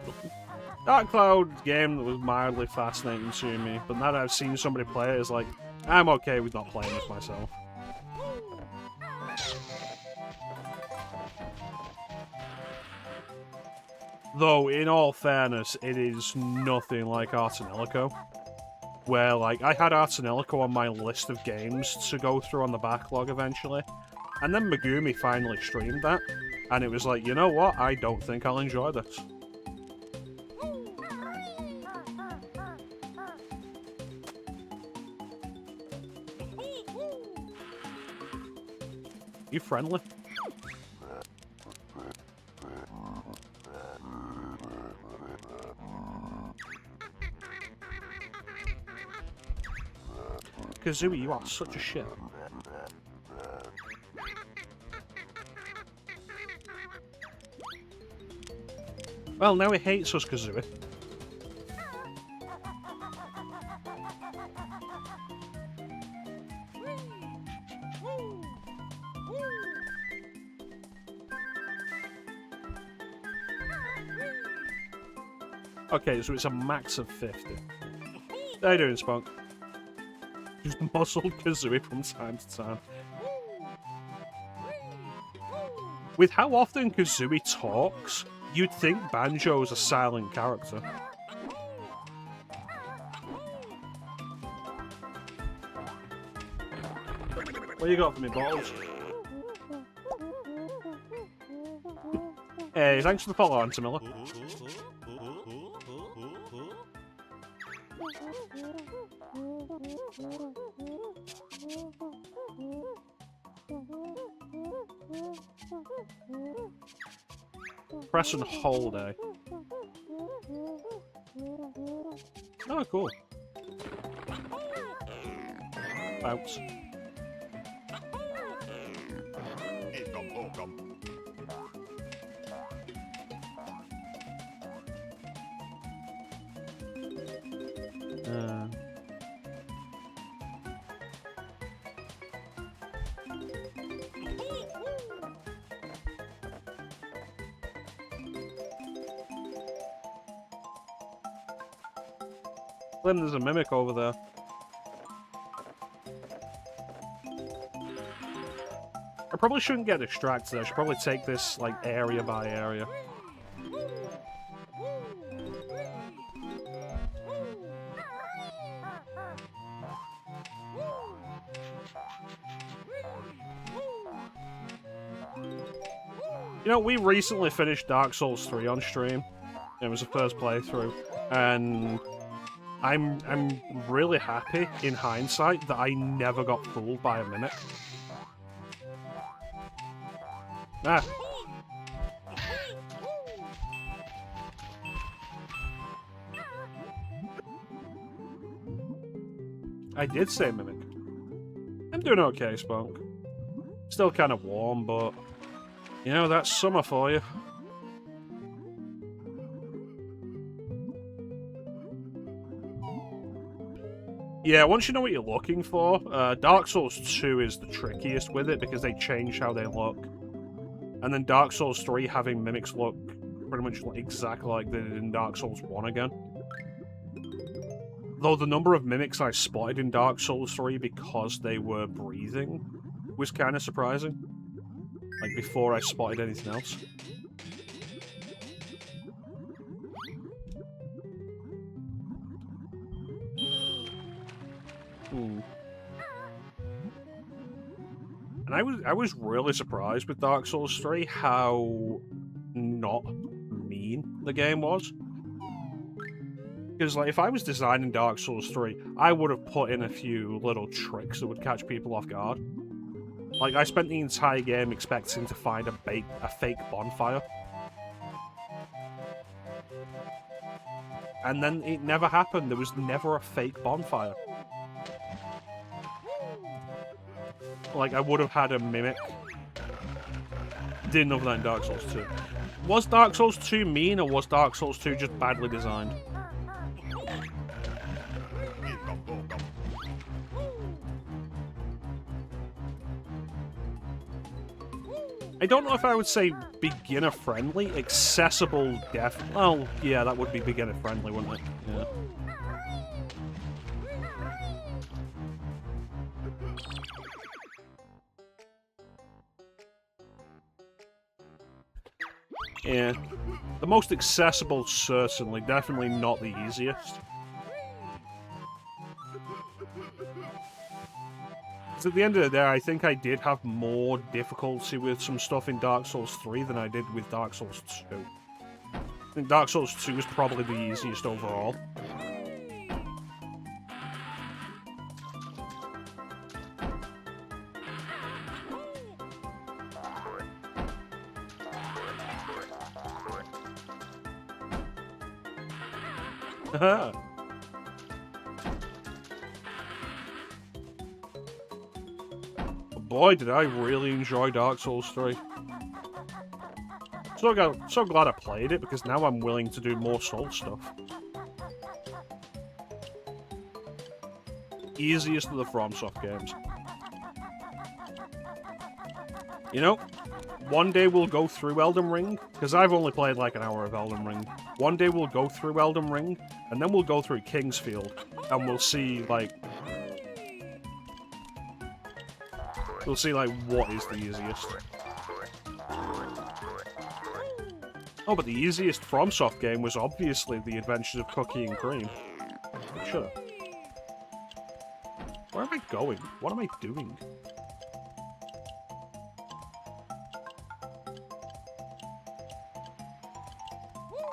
Dark Cloud game that was mildly fascinating to me, but now that I've seen somebody play it, it's like, I'm okay with not playing this myself. Though, in all fairness, it is nothing like Art and Ellico. Where, like, I had Art and Ellico on my list of games to go through on the backlog eventually. And then Megumi finally streamed that. And it was like, you know what? I don't think I'll enjoy this. You friendly? Kazooie, you are such a shit. Well, now he hates us, Kazooie. Okay, so it's a max of 50. How you doing, Spunk? Just muzzled Kazooie from time to time. With how often Kazooie talks, you'd think Banjo's a silent character. What you got for me, balls? Hey, thanks for the follow, Antamilla. Press and hold, eh? Oh, cool. Bounce. There's a mimic over there. I probably shouldn't get distracted. I should probably take this, like, area by area. You know, we recently finished Dark Souls 3 on stream. It was the first playthrough, and I'm really happy, in hindsight, that I never got fooled by a mimic. Ah. I did say mimic. I'm doing okay, Spunk. Still kind of warm, but, you know, that's summer for you. Yeah, once you know what you're looking for, Dark Souls 2 is the trickiest with it because they change how they look. And then Dark Souls 3 having mimics look pretty much exactly like they did in Dark Souls 1 again. Though the number of mimics I spotted in Dark Souls 3 because they were breathing was kind of surprising. Like, before I spotted anything else. Ooh. And I was really surprised with Dark Souls 3 how not mean the game was. Because, like, if I was designing Dark Souls 3, I would have put in a few little tricks that would catch people off guard. Like, I spent the entire game expecting to find a fake bonfire. And then it never happened. There was never a fake bonfire. Like, I would have had a mimic. Didn't know that in Dark Souls 2. Was Dark Souls 2 mean, or was Dark Souls 2 just badly designed? I don't know if I would say beginner-friendly. Accessible, well, yeah, that would be beginner-friendly, wouldn't it? Yeah. Yeah. The most accessible, certainly. Definitely not the easiest. Because at the end of the day, I think I did have more difficulty with some stuff in Dark Souls 3 than I did with Dark Souls 2. I think Dark Souls 2 is probably the easiest overall. Boy, did I really enjoy Dark Souls 3. So glad I played it, because now I'm willing to do more Souls stuff. Easiest of the FromSoft games. You know, one day we'll go through Elden Ring, because I've only played like an hour of Elden Ring. One day we'll go through Elden Ring, and then we'll go through Kingsfield, and we'll see, like, what is the easiest. Oh, but the easiest FromSoft game was obviously The Adventures of Cookie and Cream. Sure. Where am I going? What am I doing?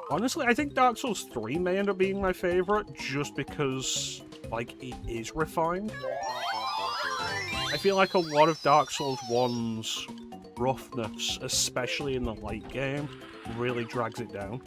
Honestly, I think Dark Souls 3 may end up being my favorite, just because, like, it is refined. I feel like a lot of Dark Souls 1's roughness, especially in the late game, really drags it down.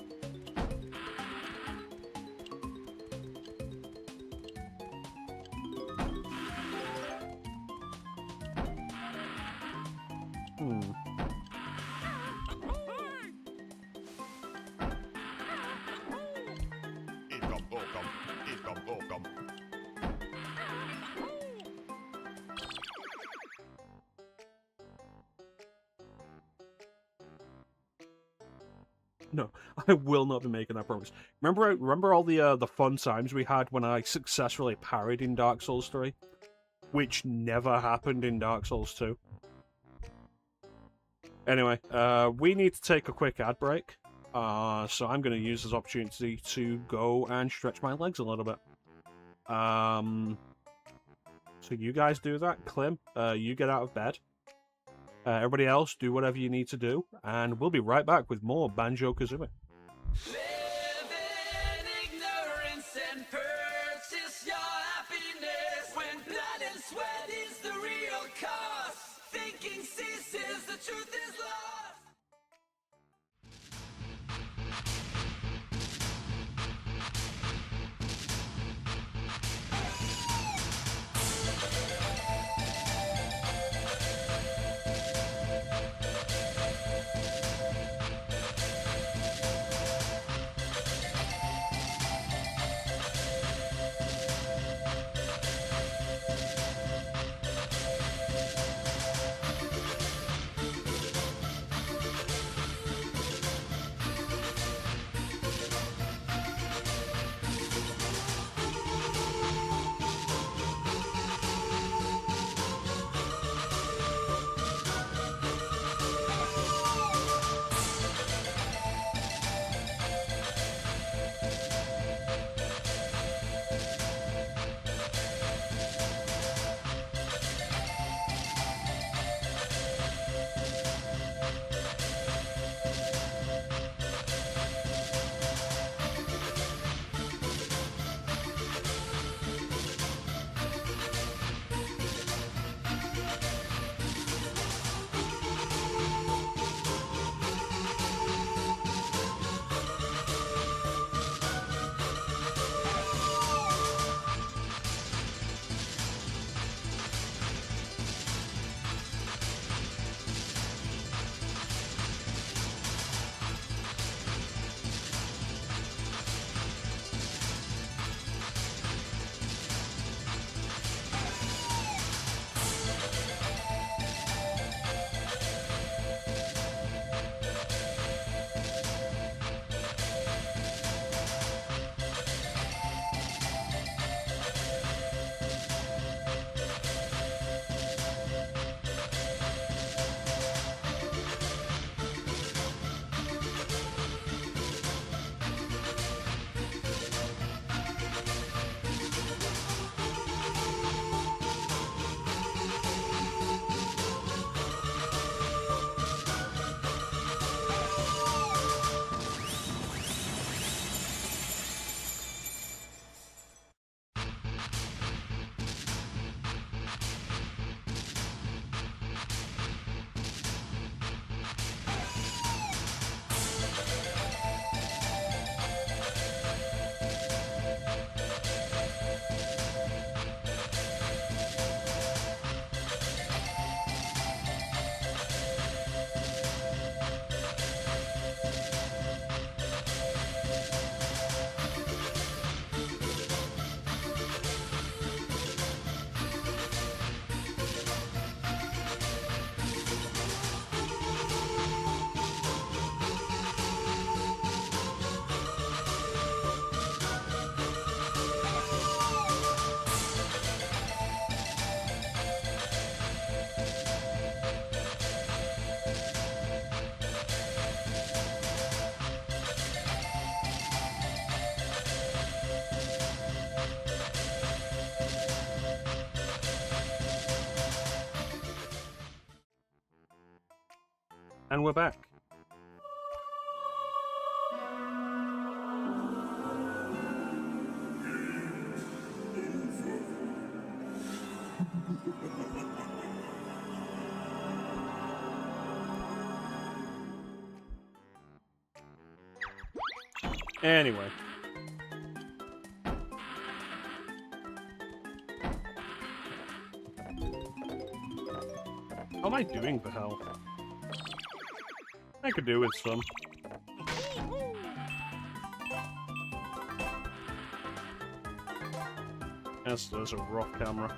No, I will not be making that promise. Remember all the fun times we had when I successfully parried in Dark Souls 3? Which never happened in Dark Souls 2. Anyway, we need to take a quick ad break. So I'm going to use this opportunity to go and stretch my legs a little bit. So you guys do that. Clem, you get out of bed. Everybody else, do whatever you need to do, and we'll be right back with more Banjo-Kazooie. Live in ignorance and purchase your happiness when blood and sweat is the real cost. Thinking ceases, the truth is lost. And we're back. Anyway. How am I doing for health? I could do with some. Yes, there's a rough camera.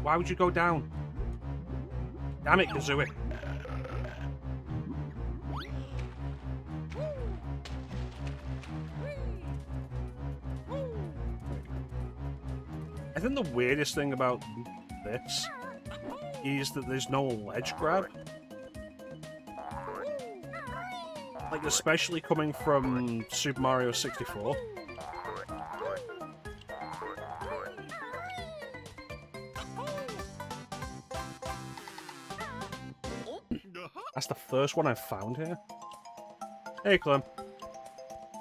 Why would you go down? Damn it, Kazooie. I think the weirdest thing about this is that there's no ledge grab. Like, especially coming from Super Mario 64. That's the first one I've found here. Hey, Clem.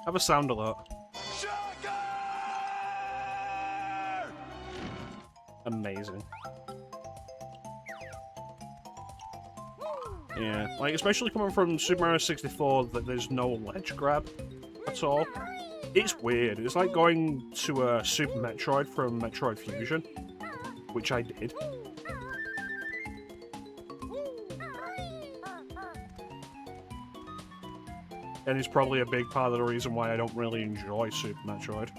Have a sound alert. Amazing. Yeah, like, especially coming from Super Mario 64, that there's no ledge grab at all. It's weird. It's like going to a Super Metroid from Metroid Fusion, which I did. And it's probably a big part of the reason why I don't really enjoy Super Metroid.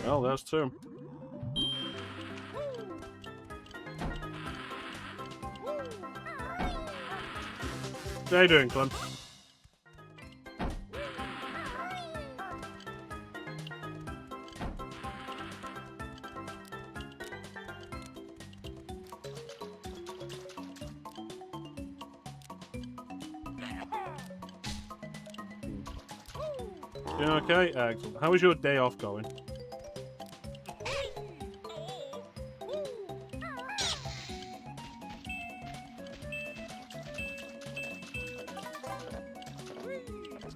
Well, there's two. How you doing, Clem? You okay? Excellent. How was your day off going?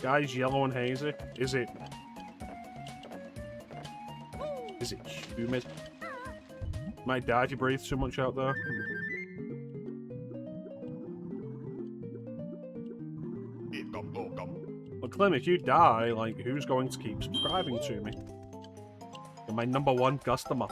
Guy's yellow and hazy. Is it humid? Might die if you breathe too much out there. Well, Clem, if you die, like, who's going to keep subscribing to me? You're my #1 customer.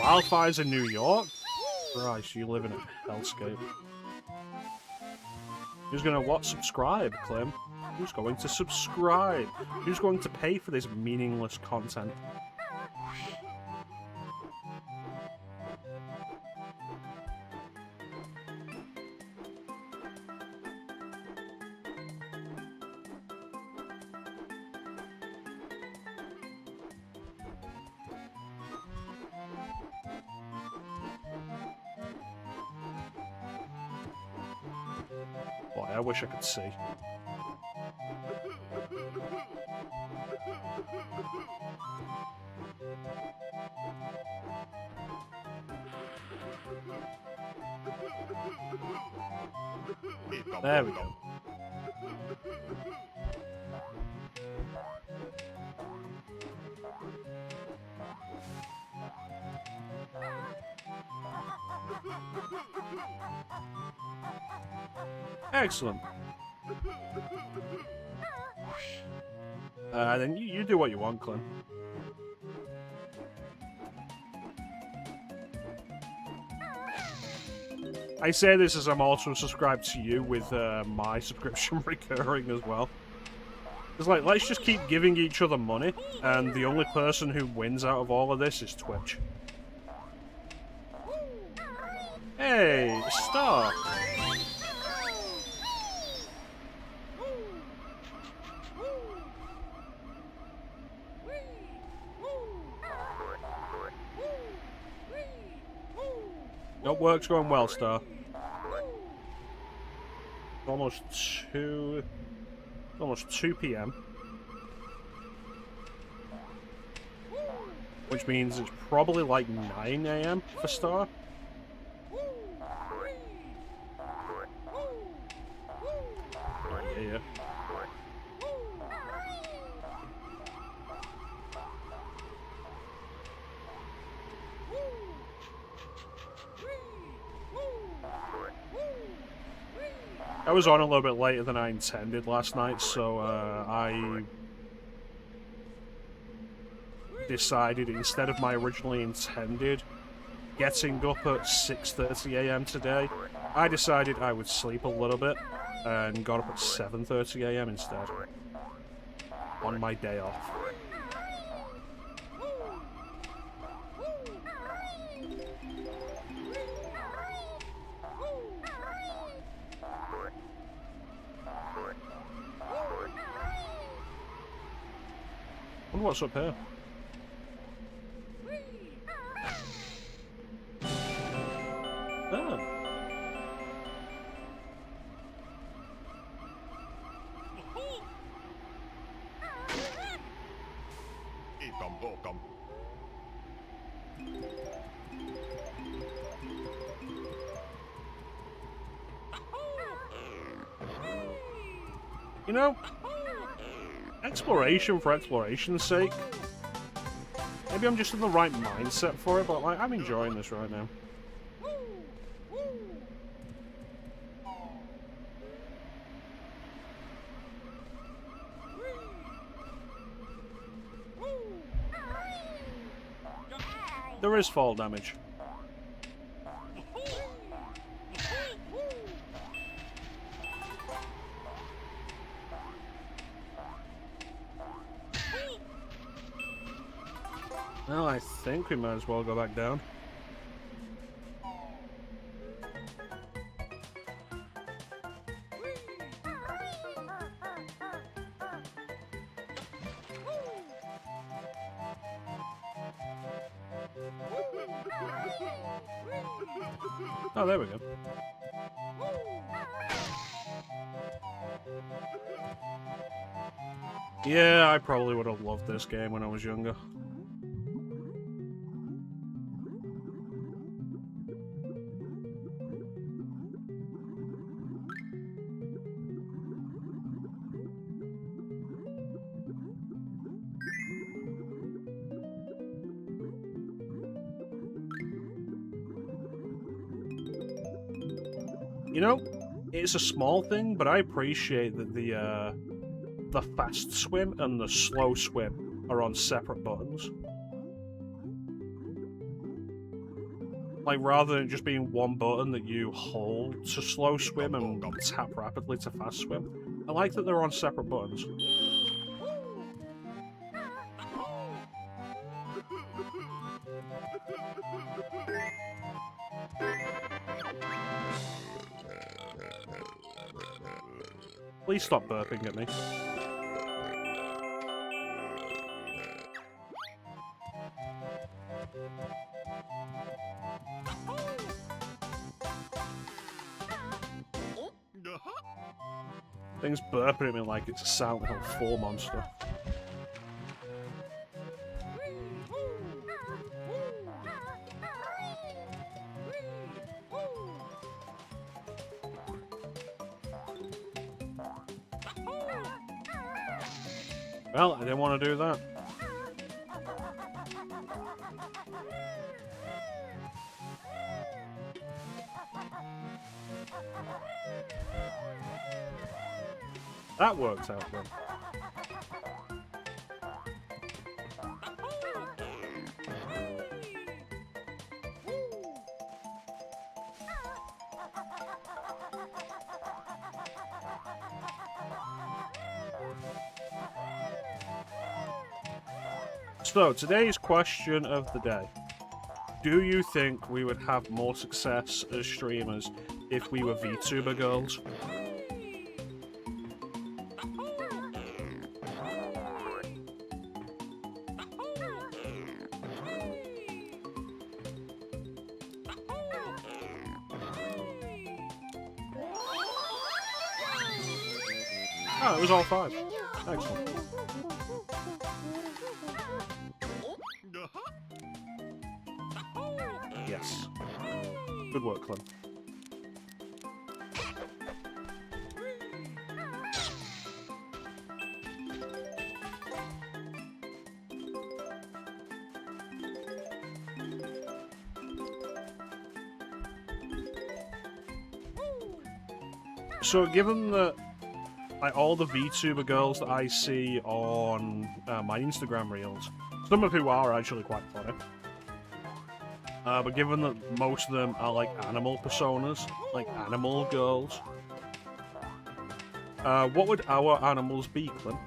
Wildfires in New York? Christ, you live in a hellscape. Who's gonna what? Subscribe, Clem? Who's going to subscribe? Who's going to pay for this meaningless content? Boy, I wish I could see. There we go. Excellent. Then you do what you want, Clint. I say this as I'm also subscribed to you with my subscription recurring as well. It's like, let's just keep giving each other money, and the only person who wins out of all of this is Twitch. Hey, Star! Your work's going well, Star. Almost 2 p.m. Which means it's probably like 9 a.m. for Star. Yeah. I was on a little bit later than I intended last night, so I decided instead of my originally intended getting up at 6:30 a.m. today, I decided I would sleep a little bit and got up at 7:30 a.m. instead on my day off. I wonder what's up here. Ah. You know, exploration for exploration's sake. Maybe I'm just in the right mindset for it, but like, I'm enjoying this right now. There is fall damage. Well, I think we might as well go back down. Oh, there we go. Yeah, I probably would have loved this game when I was younger. You know, it's a small thing, but I appreciate that the fast swim and the slow swim are on separate buttons. Like, rather than just being one button that you hold to slow swim and tap rapidly to fast swim, I like that they're on separate buttons. Please stop burping at me. Thing's burping at me like it's a Silent Hill 4 monster. Well, I didn't want to do that. That works out then. So, today's question of the day. Do you think we would have more success as streamers if we were VTuber girls? Oh, it was all 5. Excellent. Yes. Good work, Clem. So, given that like all the VTuber girls that I see on my Instagram reels, some of who are actually quite funny. But given that most of them are like animal personas, like animal girls, what would our animals be, Clint?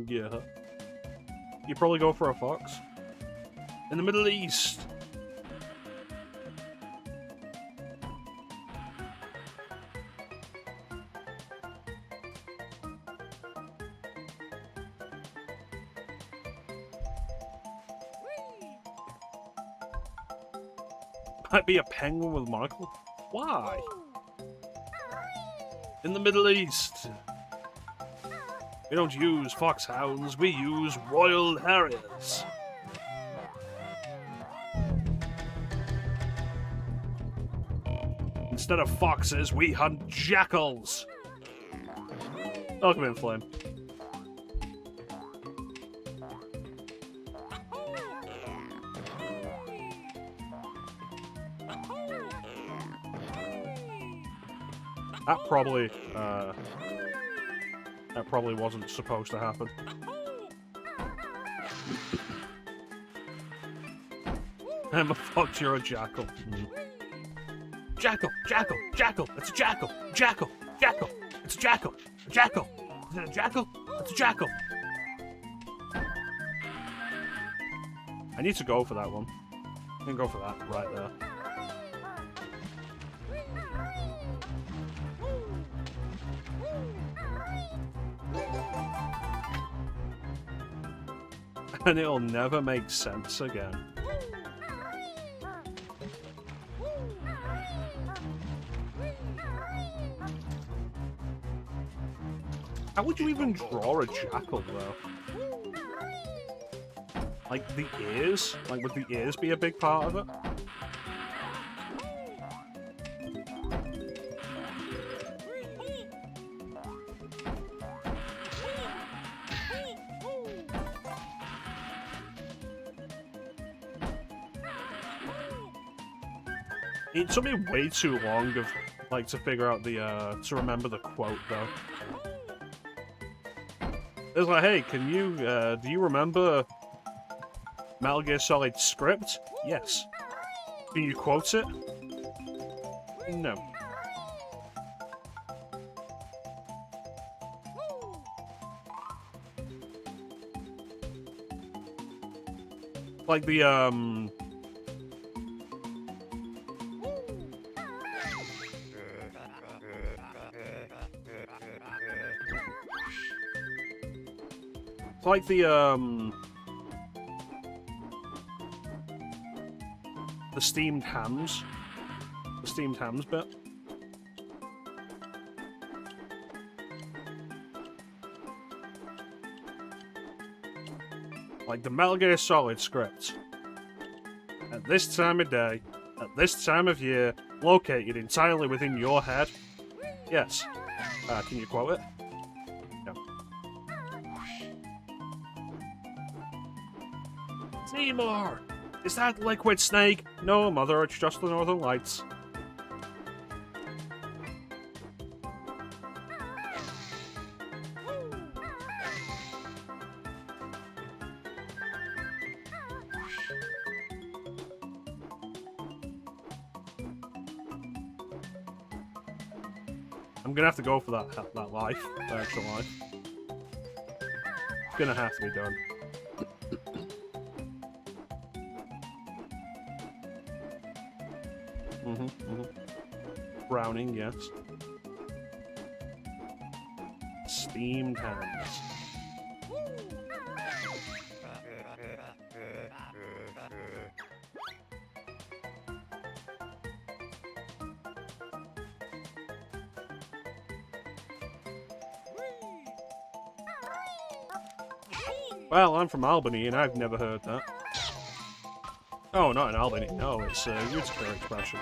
Yeah. You'd probably go for a fox. In the Middle East. Might be a penguin with monocle. Why? In the Middle East. We don't use foxhounds, we use royal harriers. Instead of foxes, we hunt jackals. Welcome in, Flame. That probably wasn't supposed to happen. I'm a fox, you're a jackal. Jackal, jackal, jackal, it's a jackal, jackal, jackal, it's a jackal, a jackal. Is it a jackal? It's a jackal. I need to go for that one. I can go for that right there. And it'll never make sense again. How would you even draw a jackal, though? Like, the ears? Like, would the ears be a big part of it? It took me way too long of, like, to figure out the, to remember the quote, though. It was like, hey, can you, do you remember Metal Gear Solid script? Yes. Can you quote it? No. Like the, like the steamed hams. The steamed hams bit. Like the Metal Gear Solid script. At this time of day, at this time of year, located entirely within your head. Yes. Can you quote it? No. Seymour! Is that Liquid Snake? No, Mother, it's just the Northern Lights. I'm gonna have to go for that life, that extra life. It's gonna have to be done. Browning, yes. Steamed hams. Well, I'm from Albany, and I've never heard that. Oh, not in Albany. No, it's a Utica expression.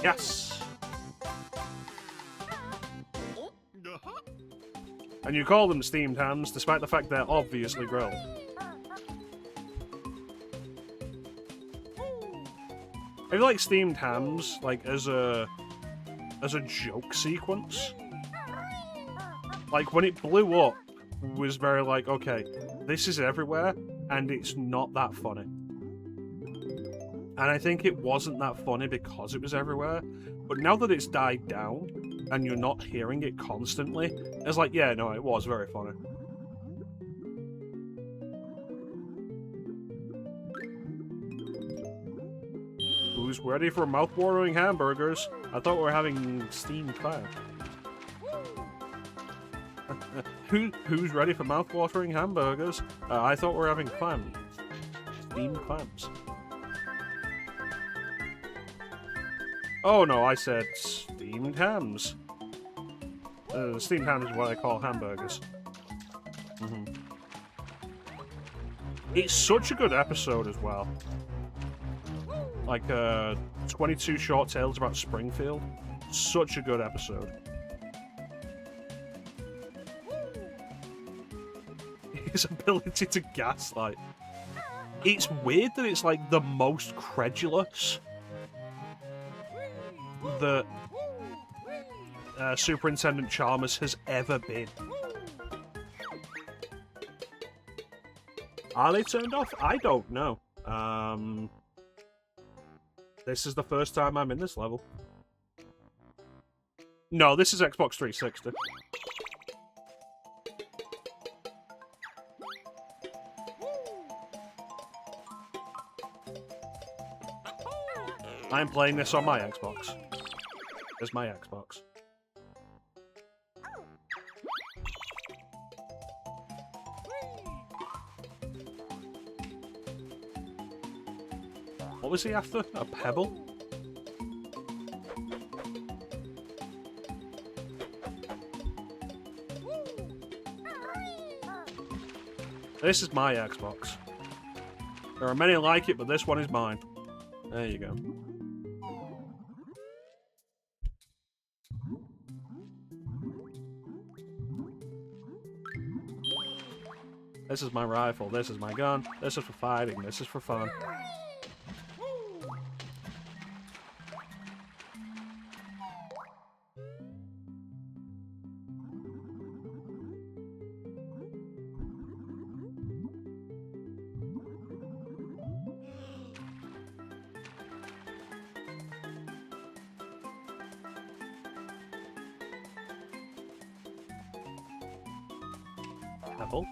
Yes! And you call them steamed hams, despite the fact they're obviously grilled. I feel like steamed hams, like, as a joke sequence. Like, when it blew up, was very like, okay, this is everywhere, and it's not that funny. And I think it wasn't that funny because it was everywhere. But now that it's died down, and you're not hearing it constantly, it's like, yeah, no, it was very funny. Who's ready for mouth-watering hamburgers? I thought we were having steamed clam. Who's ready for mouth-watering hamburgers? I thought we were having clams. Steamed clams. Oh no, I said steamed hams. Steamed hams is what I call hamburgers. It's such a good episode as well. Like, 22 short tales about Springfield. Such a good episode. His ability to gaslight. It's weird that it's like the most credulous that Superintendent Chalmers has ever been. Are they turned off? I don't know. This is the first time I'm in this level. No, this is Xbox 360. I'm playing this on my Xbox. There's my Xbox. What was he after? A pebble? This is my Xbox. There are many like it, but this one is mine. There you go. This is my rifle, this is my gun, this is for fighting, this is for fun. Apple.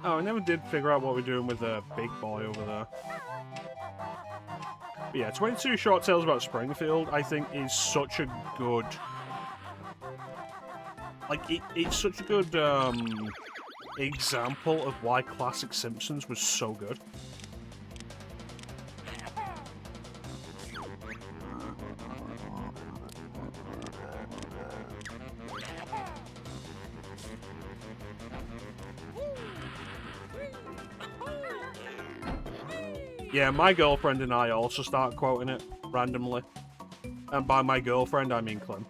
Oh, I never did figure out what we're doing with the big boy over there. But yeah, 22 Short Tales About Springfield, I think, is such a good... Like, it's such a good example of why classic Simpsons was so good. Yeah, my girlfriend and I also start quoting it randomly. And by my girlfriend, I mean Clem.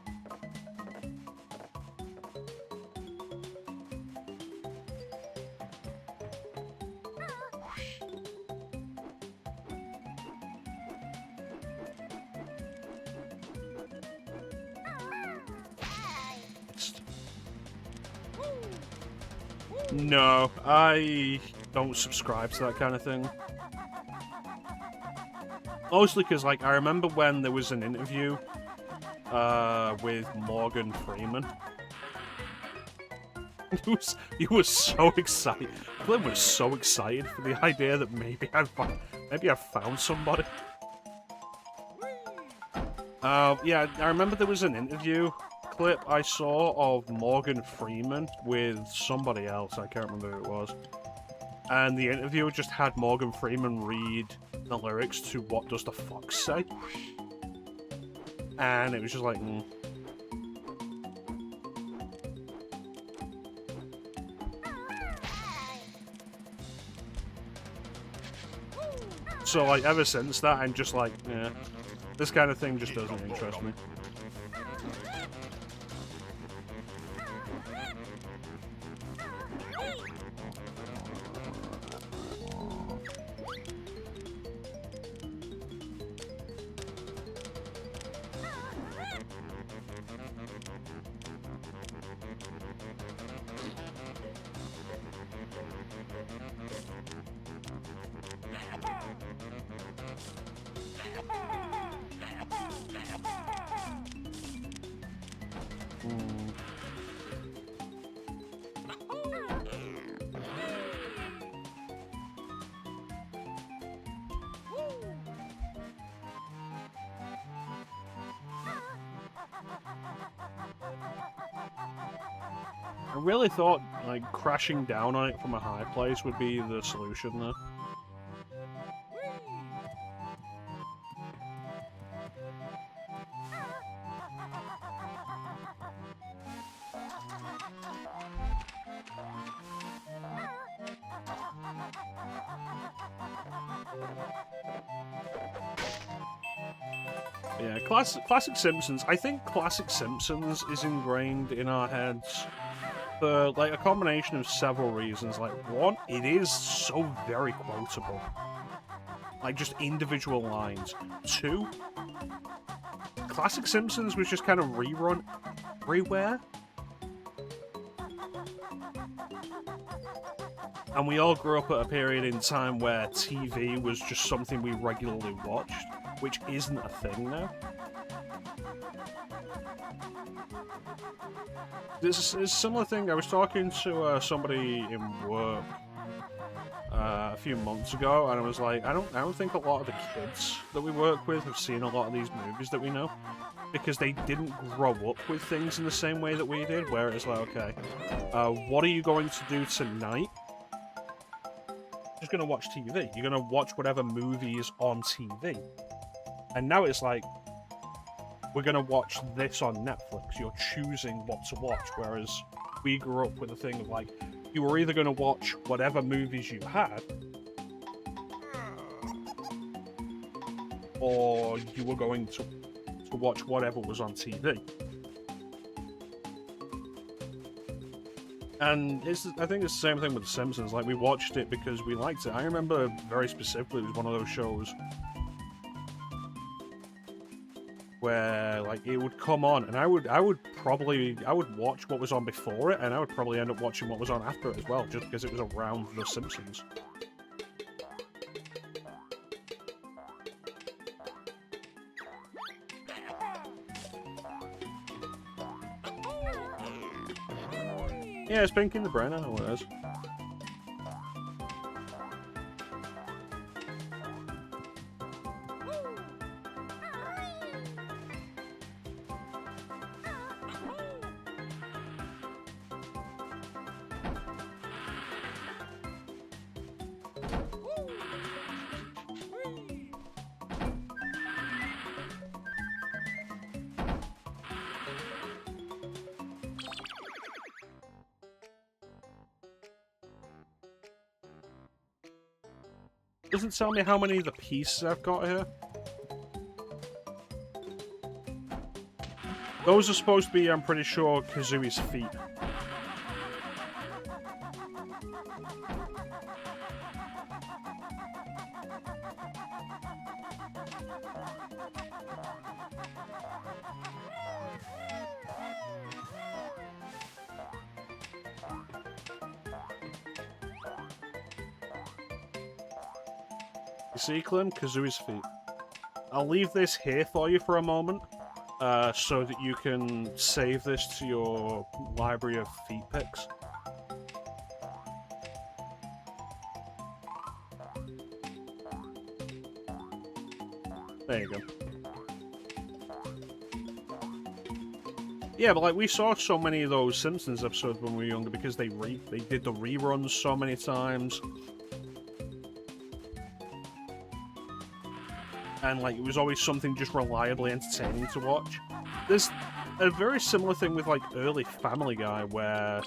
No, I don't subscribe to that kind of thing. Mostly because, like, I remember when there was an interview with Morgan Freeman. He was so excited. Glenn was so excited for the idea that maybe I found somebody. Yeah, I remember there was an interview clip I saw of Morgan Freeman with somebody else. I can't remember who it was. And the interview just had Morgan Freeman read the lyrics to What Does the Fox Say? And it was just like, So, like, ever since that, I'm just like, yeah, this kind of thing just doesn't interest me. I really thought, like, crashing down on it from a high place would be the solution there. Yeah, classic Simpsons. I think classic Simpsons is ingrained in our heads for, like, a combination of several reasons. Like, one, it is so very quotable. Like, just individual lines. Two, classic Simpsons was just kind of rerun everywhere. And we all grew up at a period in time where TV was just something we regularly watched, which isn't a thing now. There's a similar thing. I was talking to somebody in work a few months ago, and I was like, I don't think a lot of the kids that we work with have seen a lot of these movies that we know, because they didn't grow up with things in the same way that we did, where it's like, okay, what are you going to do tonight? You're just going to watch TV. You're going to watch whatever movie is on TV. And now it's like, we're going to watch this on Netflix. You're choosing what to watch, whereas we grew up with a thing of, like, you were either going to watch whatever movies you had, or you were going to watch whatever was on TV. And I think it's the same thing with The Simpsons. Like, we watched it because we liked it. I remember very specifically, it was one of those shows where, like, it would come on, and I would watch what was on before it, and I would probably end up watching what was on after it as well, just because it was around The Simpsons. Yeah, it's Pinky in the Brain, I know what it is. Doesn't tell me how many of the pieces I've got here. Those are supposed to be, I'm pretty sure, Kazooie's feet. You see, Clem? Kazooie's feet. I'll leave this here for you for a moment, so that you can save this to your library of feet pics. There you go. Yeah, but like we saw so many of those Simpsons episodes when we were younger because they did the reruns so many times. And like it was always something just reliably entertaining to watch. There's a very similar thing with like early Family Guy where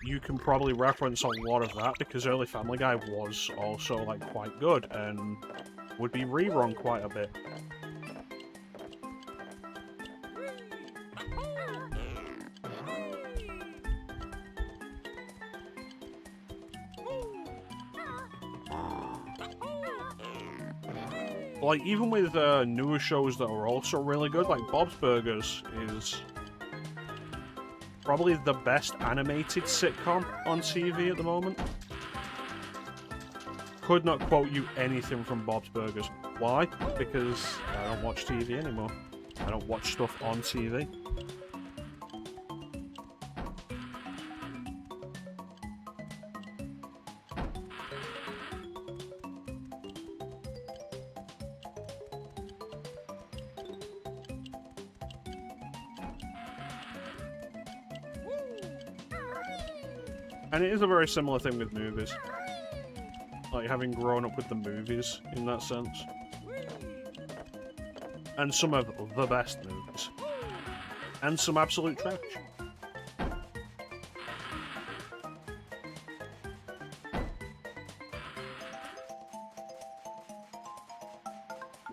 you can probably reference a lot of that because early Family Guy was also like quite good and would be rerun quite a bit. Like, even with newer shows that are also really good, like Bob's Burgers is probably the best animated sitcom on TV at the moment. Could not quote you anything from Bob's Burgers. Why? Because I don't watch TV anymore. I don't watch stuff on TV. And it is a very similar thing with movies. Like, having grown up with the movies, in that sense. And some of the best movies. And some absolute trash.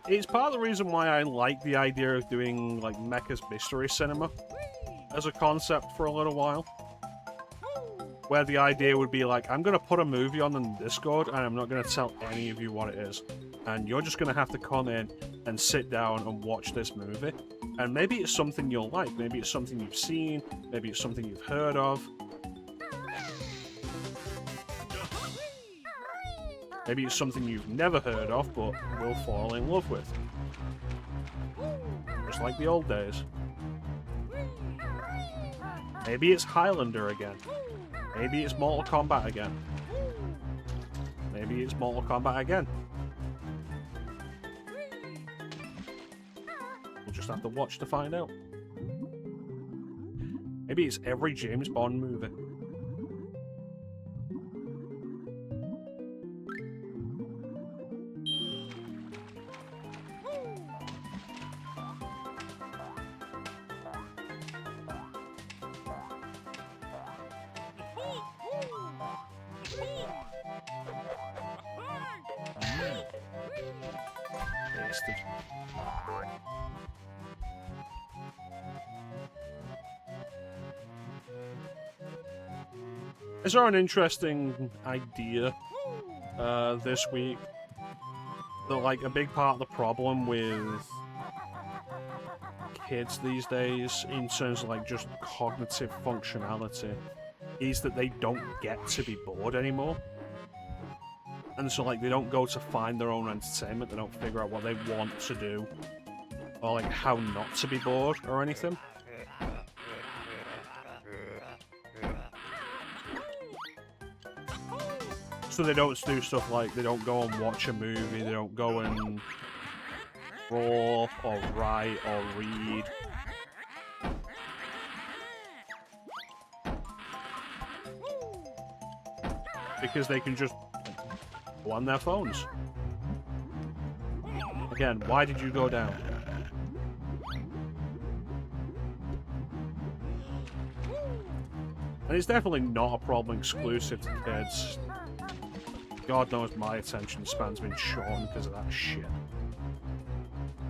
It's part of the reason why I like the idea of doing, like, Mecha's Mystery Cinema as a concept for a little while. Where the idea would be like, I'm going to put a movie on the Discord and I'm not going to tell any of you what it is. And you're just going to have to come in and sit down and watch this movie. And maybe it's something you'll like. Maybe it's something you've seen. Maybe it's something you've heard of. Maybe it's something you've never heard of but will fall in love with. Just like the old days. Maybe it's Highlander again. Maybe it's Mortal Kombat again. Maybe it's Mortal Kombat again. We'll just have to watch to find out. Maybe it's every James Bond movie. I saw an interesting idea this week that, like, a big part of the problem with kids these days in terms of, like, just cognitive functionality is that they don't get to be bored anymore. And so, like, they don't go to find their own entertainment, they don't figure out what they want to do, or, like, how not to be bored or anything. So they don't do stuff like, they don't go and watch a movie, they don't go and draw, or write, or read. Because they can just go on their phones. Again, why did you go down? And it's definitely not a problem exclusive to kids. God knows my attention span's been shortened because of that shit.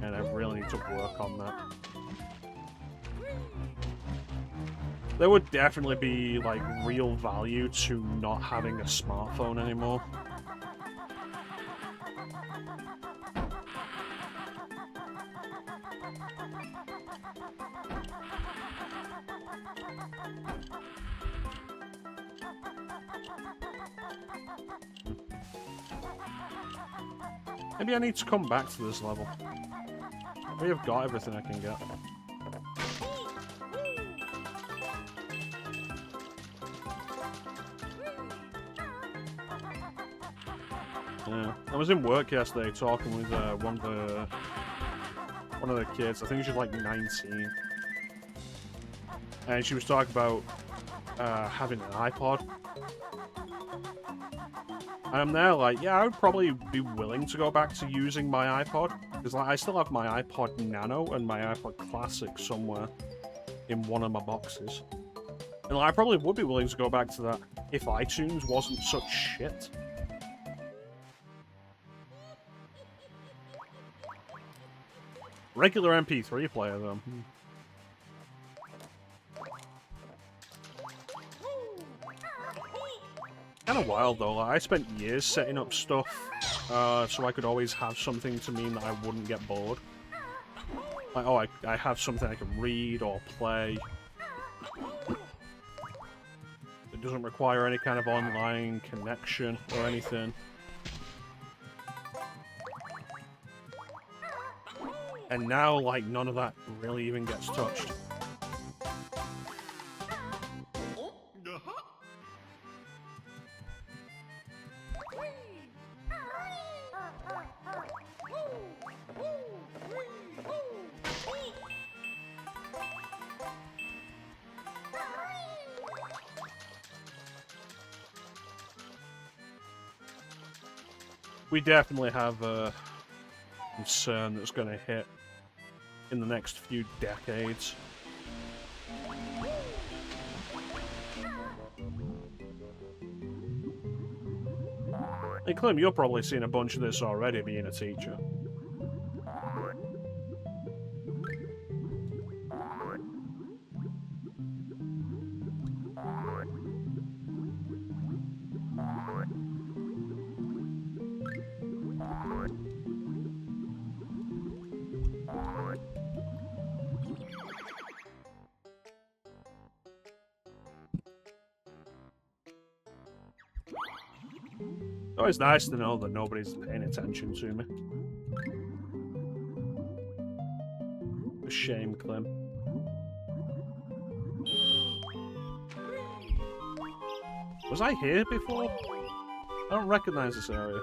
And I really need to work on that. There would definitely be, like, real value to not having a smartphone anymore. Maybe I need to come back to this level. Maybe I've got everything I can get. Yeah. I was in work yesterday talking with one of the kids. I think she was like 19. And she was talking about having an iPod. And I'm there like, yeah, I would probably be willing to go back to using my iPod. Because like, I still have my iPod Nano and my iPod Classic somewhere in one of my boxes. And like, I probably would be willing to go back to that if iTunes wasn't such shit. Regular MP3 player, though. Kind of wild, though. Like, I spent years setting up stuff so I could always have something to mean that I wouldn't get bored. Like, oh, I have something I can read or play. It doesn't require any kind of online connection or anything. And now, like, none of that really even gets touched. We definitely have a concern that's going to hit in the next few decades. Hey, Clem, you're probably seen a bunch of this already being a teacher. It's always nice to know that nobody's paying attention to me. A shame, Clem. Was I here before? I don't recognize this area.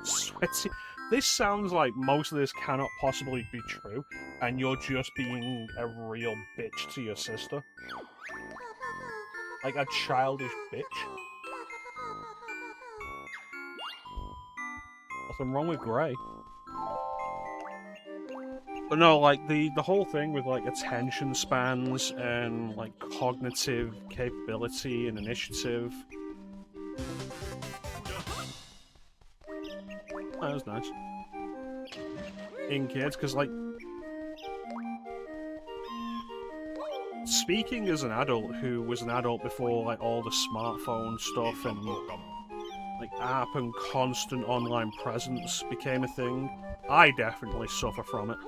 Sweaty. This sounds like most of this cannot possibly be true, and you're just being a real bitch to your sister. Like a childish bitch. Nothing wrong with Grey. But no, like, the whole thing with, like, attention spans and, like, cognitive capability and initiative. That was nice. In kids, because, like, speaking as an adult who was an adult before, like, all the smartphone stuff and, like, app and constant online presence became a thing, I definitely suffer from it.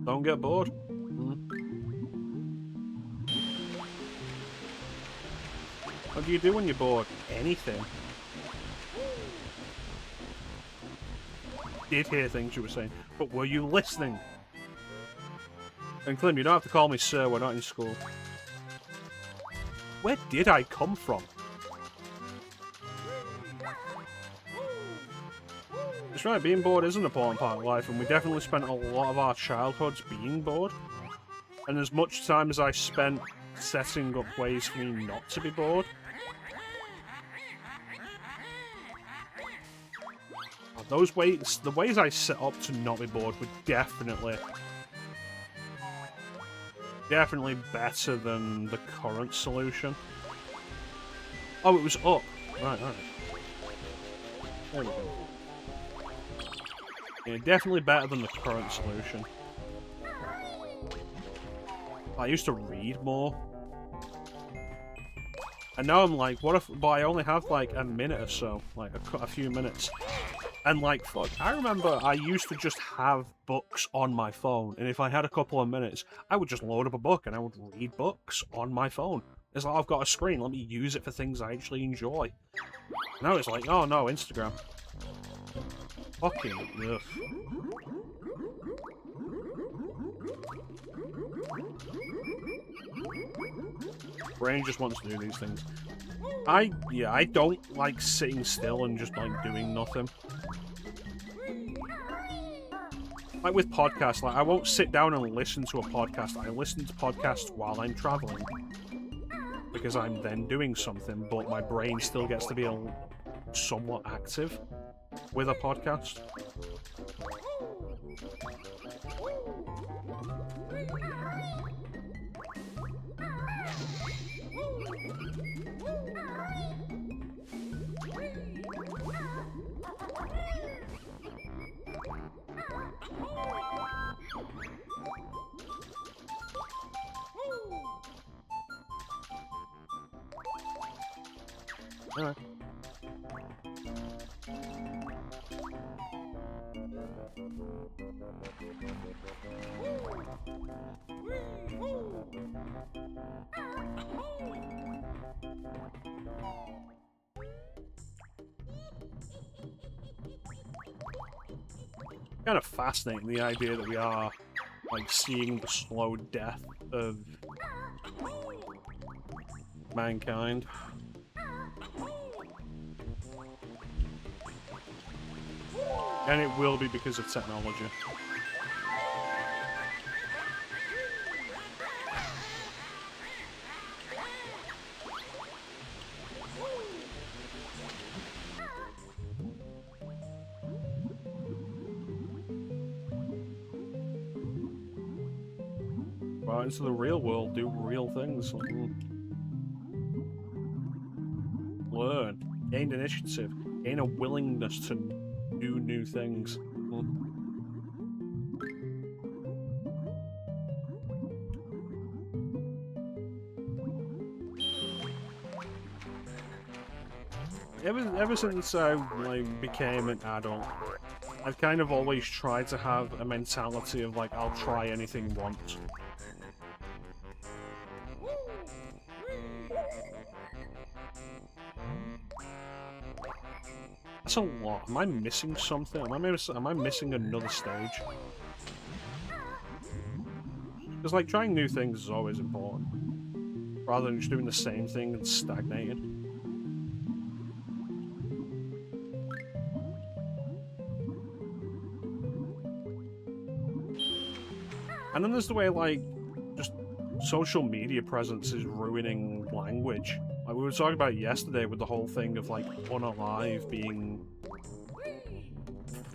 Don't get bored. What do you do when you're bored? Anything. Did hear things you were saying, but were you listening? And Clem, you don't have to call me sir, we're not in school. Where did I come from? That's right, being bored is an important part of life, and we definitely spent a lot of our childhoods being bored. And as much time as I spent setting up ways for me not to be bored, those ways, the ways I set up to not be bored were definitely better than the current solution. Oh, it was up. Right. There we go. Yeah, definitely better than the current solution. I used to read more. And now I'm like, what if... But I only have, like, a minute or so. Like, a few minutes. And, like, fuck, I remember I used to just have books on my phone. And if I had a couple of minutes, I would just load up a book and I would read books on my phone. It's like, I've got a screen, let me use it for things I actually enjoy. Now it's like, oh no, Instagram. Fucking ugh. Brain just wants to do these things. I don't like sitting still and just like doing nothing. Like with podcasts, like I won't sit down and listen to a podcast. I listen to podcasts while I'm traveling. Because I'm then doing something, but my brain still gets to be somewhat active with a podcast. Alright. Kind of fascinating, the idea that we are like seeing the slow death of mankind. And it will be because of technology. Go out into the real world, do real things. Learn, gain initiative, gain a willingness to do new things. Ever since I like became an adult, I've kind of always tried to have a mentality of like, I'll try anything once. That's a lot. Am I missing something? Am I missing another stage? Because like trying new things is always important, rather than just doing the same thing and stagnating. And then there's the way, like, just social media presence is ruining language. Like, we were talking about it yesterday with the whole thing of, like, unalive being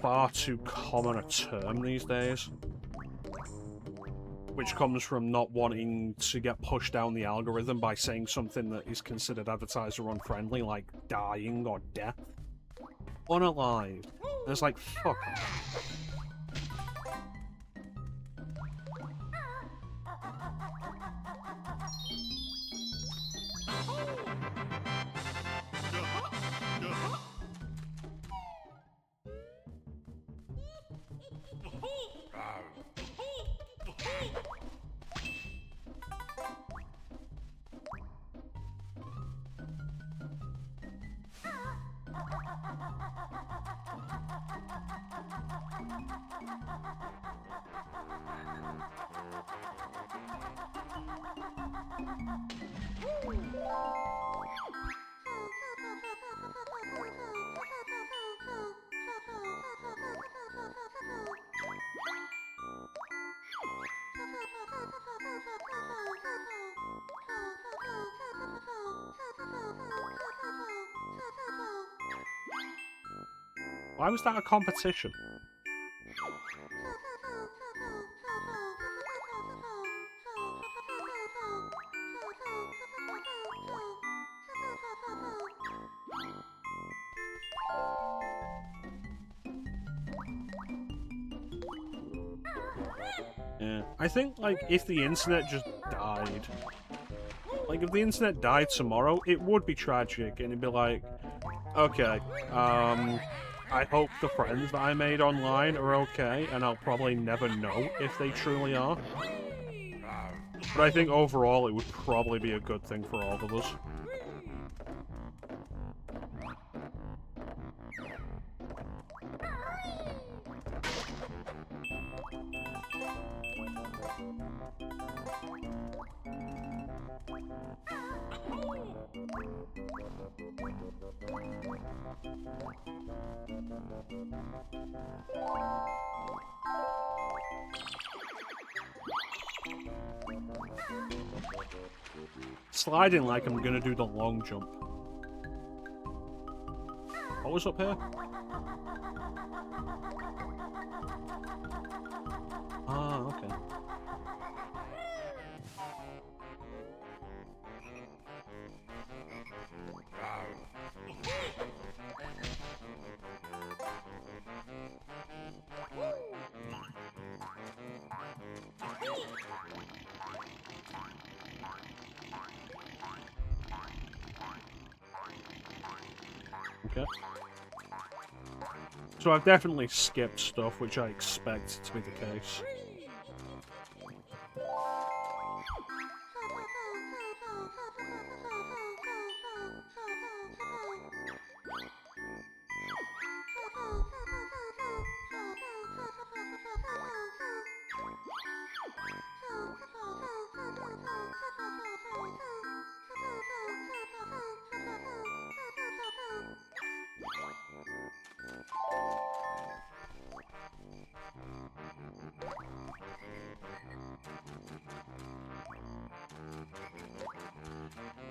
far too common a term these days. Which comes from not wanting to get pushed down the algorithm by saying something that is considered advertiser unfriendly, like dying or death. Unalive. And it's like, fuck off. Why was that a competition? Yeah, I think, like, if the internet just died, like, if the internet died tomorrow, it would be tragic, and it'd be like, okay, I hope the friends that I made online are okay, and I'll probably never know if they truly are. But I think overall it would probably be a good thing for all of us. Sliding like I'm gonna do the long jump. What was up here? Ah, okay. Okay. So I've definitely skipped stuff, which I expect to be the case.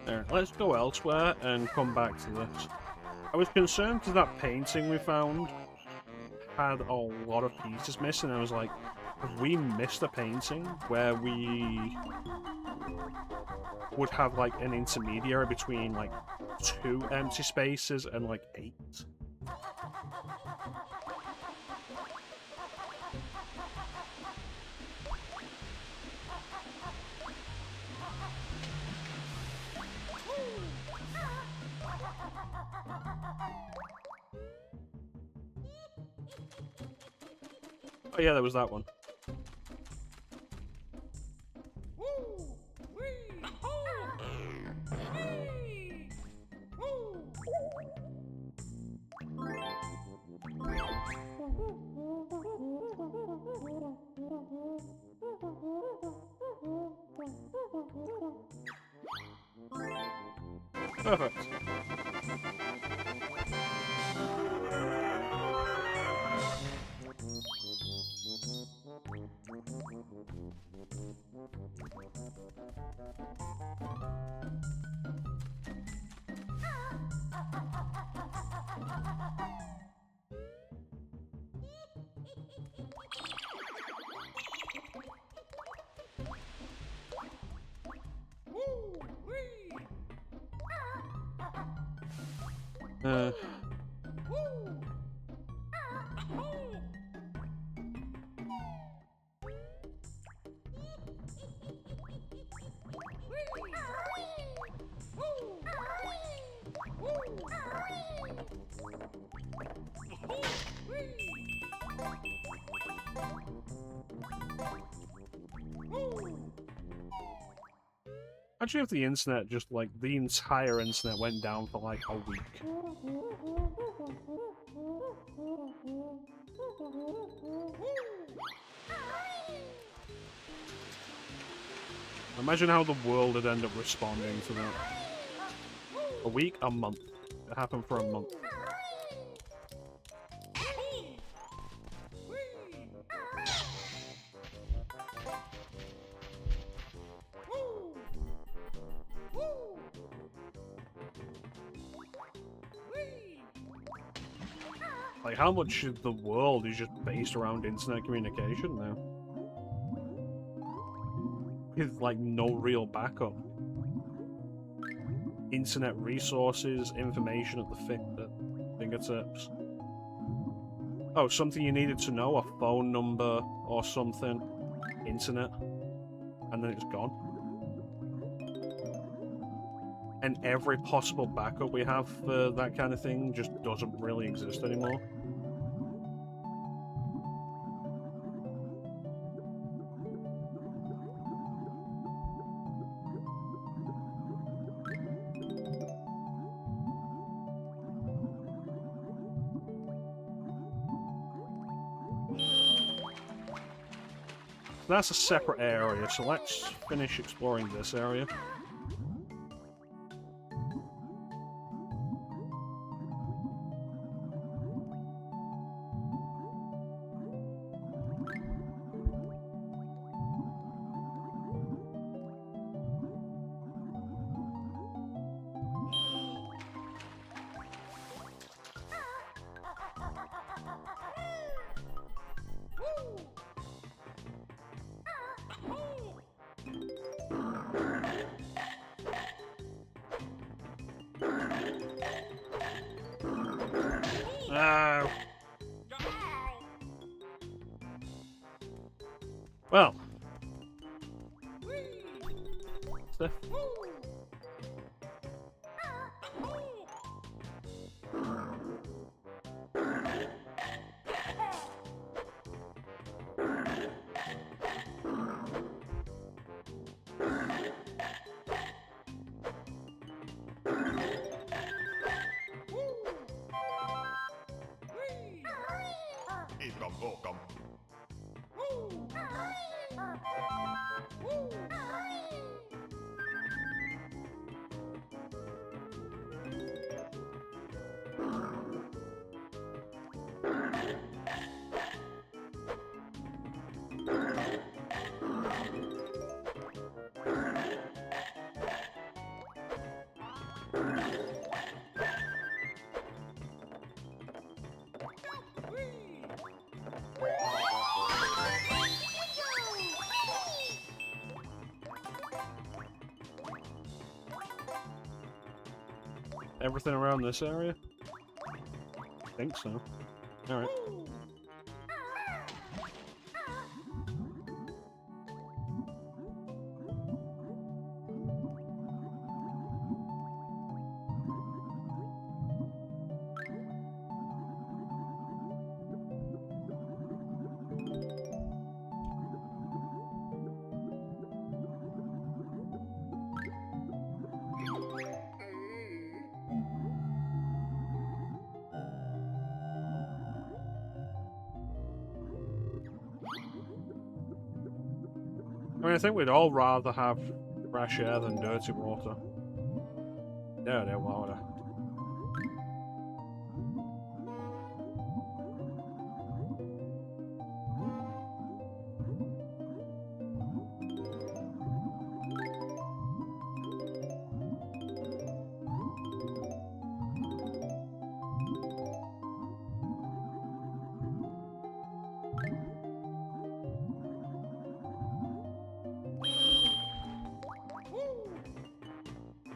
There, let's go elsewhere and come back to this. I was concerned because that painting we found had a lot of pieces missing. I was like, have we missed a painting where we would have like an intermediary between like 2 empty spaces and like 8? Oh yeah, there was that one. Perfect. Uh, Actually, if the internet just, like, the entire internet went down for, like, a week. Imagine how the world would end up responding to that. A week, a month. It happened for a month. Like, how much of the world is just based around internet communication now? With, like, no real backup. Internet resources, information at the fingertips. Oh, something you needed to know, a phone number or something. Internet. And then it's gone. And every possible backup we have for that kind of thing just doesn't really exist anymore. That's a separate area, so let's finish exploring this area. Well. Stuff. Everything around this area? I think so. Alright. I mean, I think we'd all rather have fresh air than dirty water. Dirty water.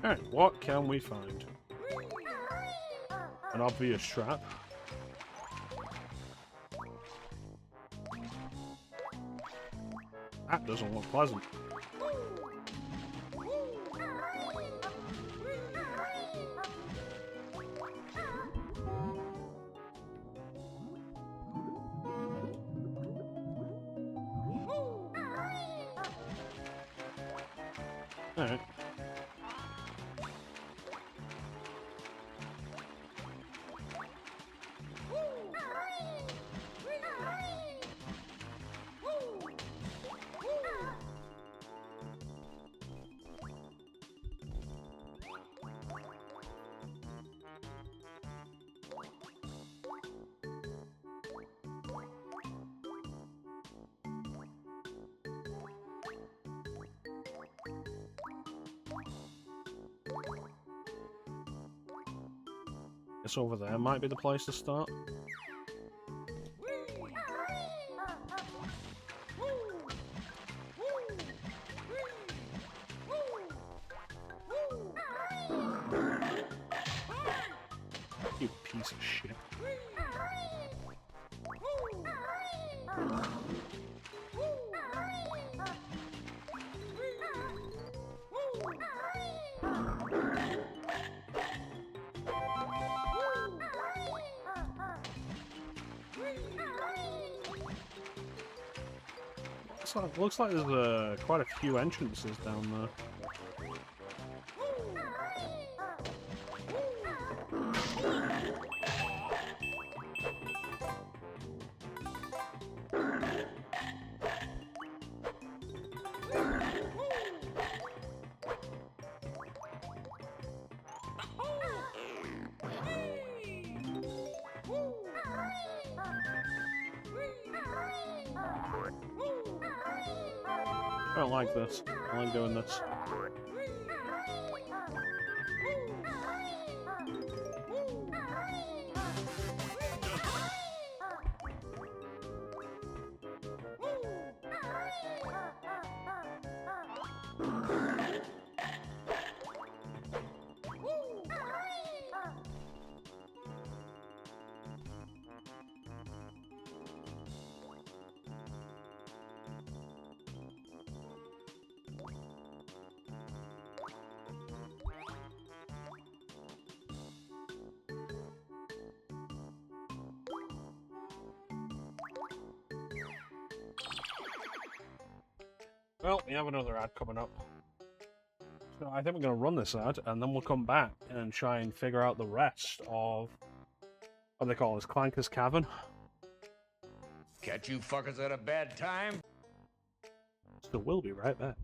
Alright, what can we find? An obvious trap. That doesn't look pleasant. Alright. Guess over there might be the place to start. You piece of shit. Looks like there's quite a few entrances down there. I don't like this. I like doing this. Well, we have another ad coming up. So I think we're going to run this ad, and then we'll come back and try and figure out the rest of... what do they call this? Clanker's Cavern? Catch you fuckers at a bad time? So we'll be right back.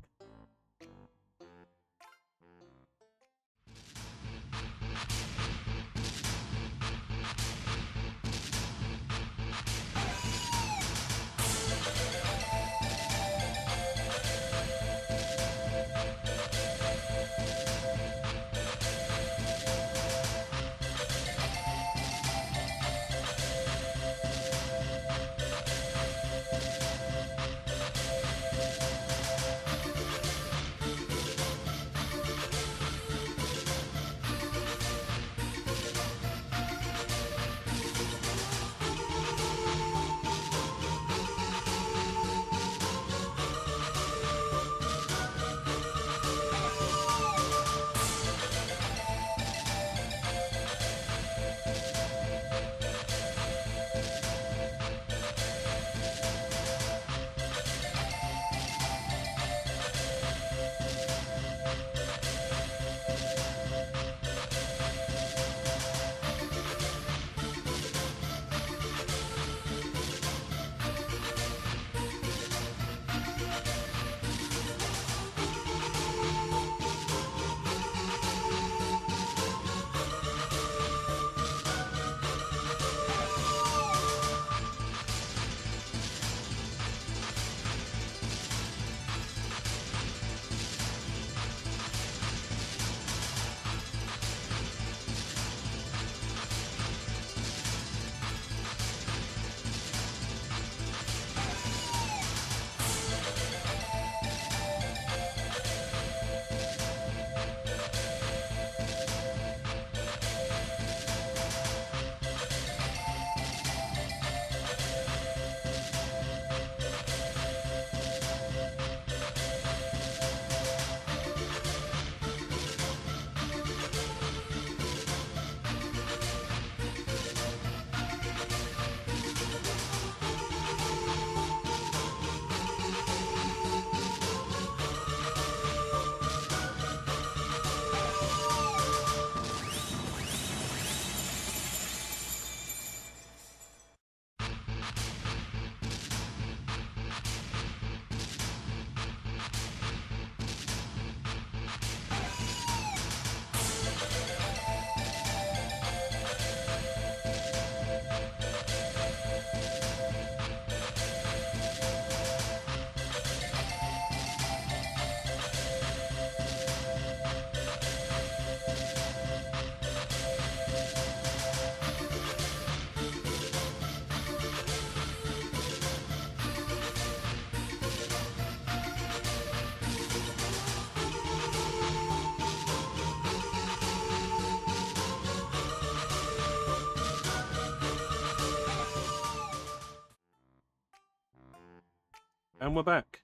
And we're back.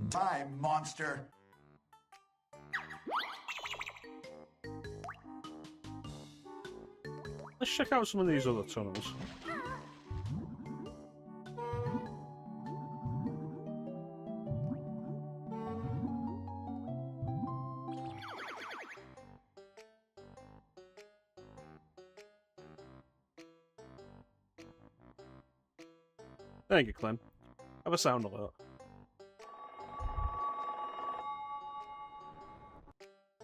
Time, monster. Let's check out some of these other tunnels. Thank you, Clem. Have a sound alert.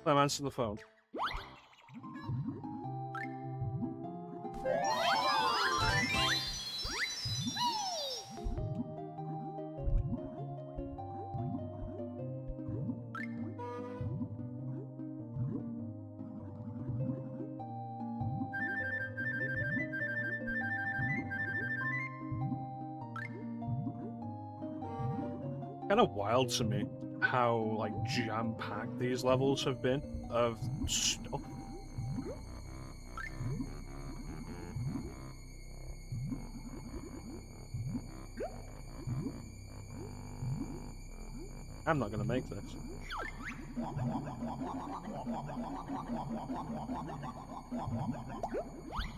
Clem, answer the phone. Kind of wild to me how like jam-packed these levels have been of stuff. I'm not gonna make this.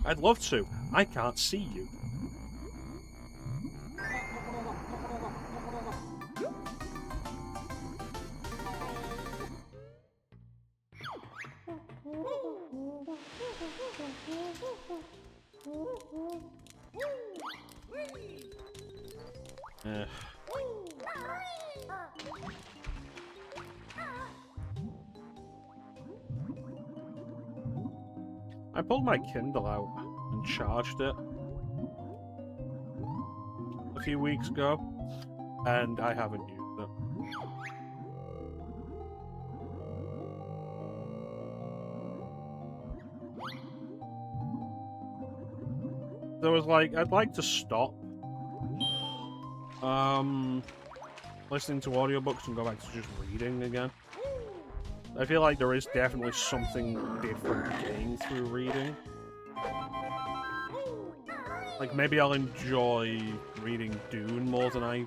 I'd love to. I can't see you. I pulled my Kindle out and charged it a few weeks ago, and I haven't used it. So I was like, I'd like to stop listening to audiobooks and go back to just reading again. I feel like there is definitely something different gained through reading. Like, maybe I'll enjoy reading Dune more than I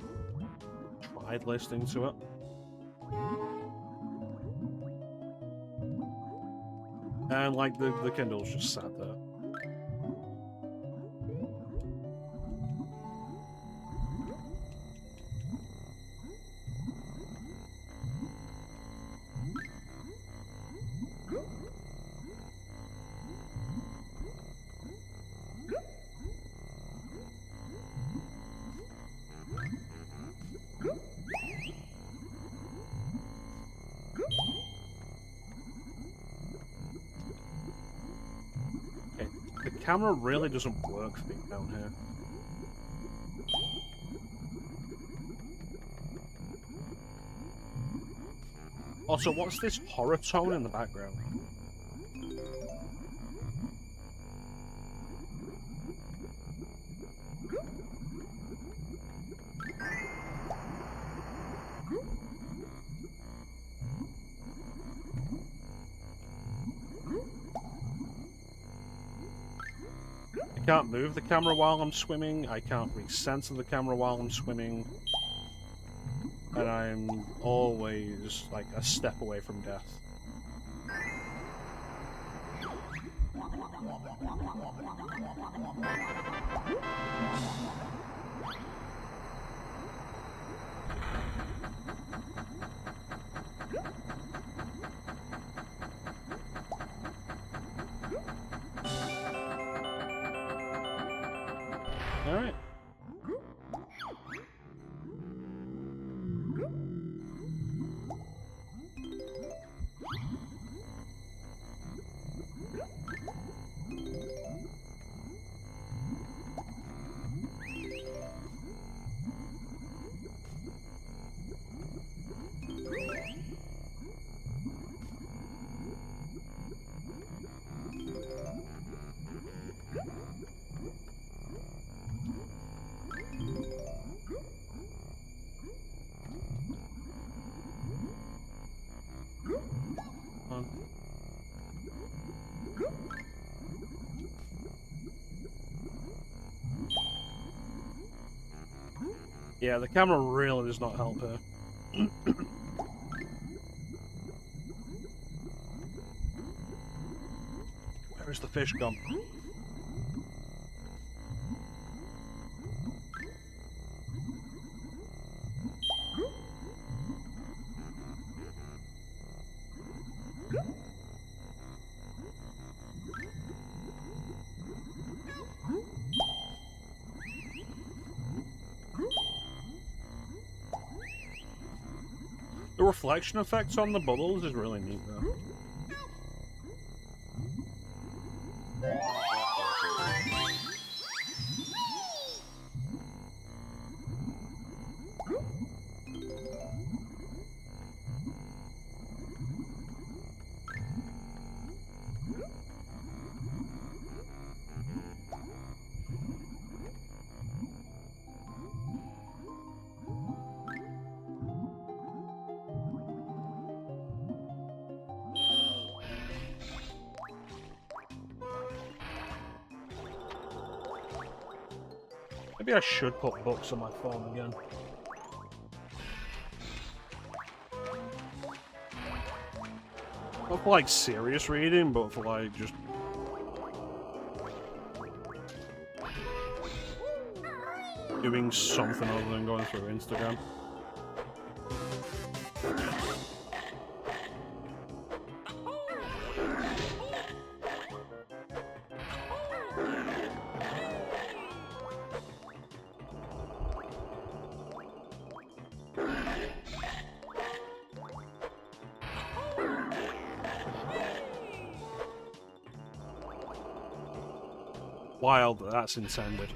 tried listening to it. And, like, the Kindle's just sat there. The camera really doesn't work for me down here. Also, what's this horror tone in the background? I can't move the camera while I'm swimming, I can't recenter the camera while I'm swimming, and I'm always like a step away from death. Alright. Yeah, the camera really does not help here. Where's the fish gone? The reflection effects on the bubbles is really neat, though. Maybe I should put books on my phone again. Not for like serious reading, but for like just doing something other than going through Instagram. Wild that that's intended.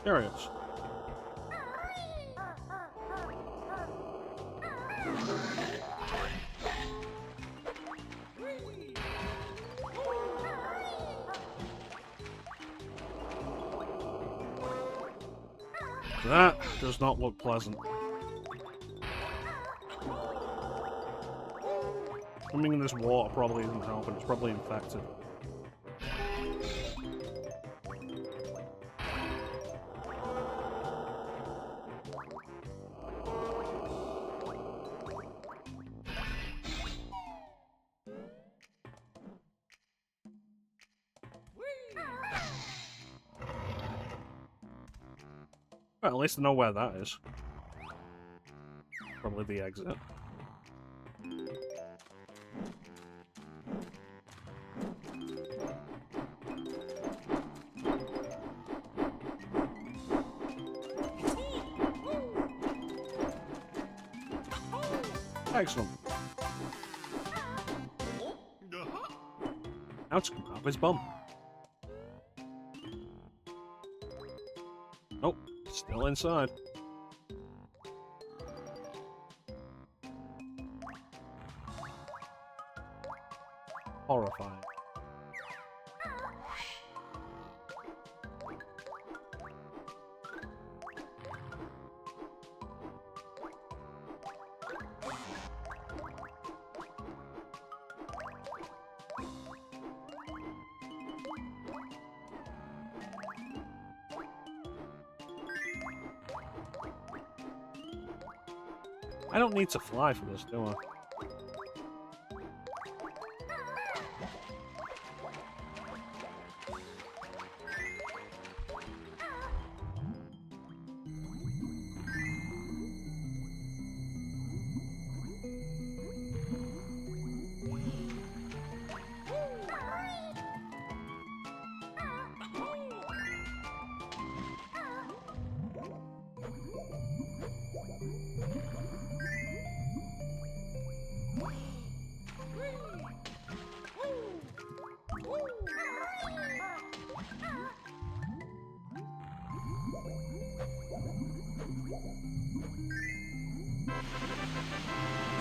There it is. That does not look pleasant. Swimming in this water probably isn't helping, it's probably infected. Well, at least I know where that is. Probably the exit. Excellent. Now to come out of his bum. Nope, still inside. Horrifying. I don't need to fly for this, do I?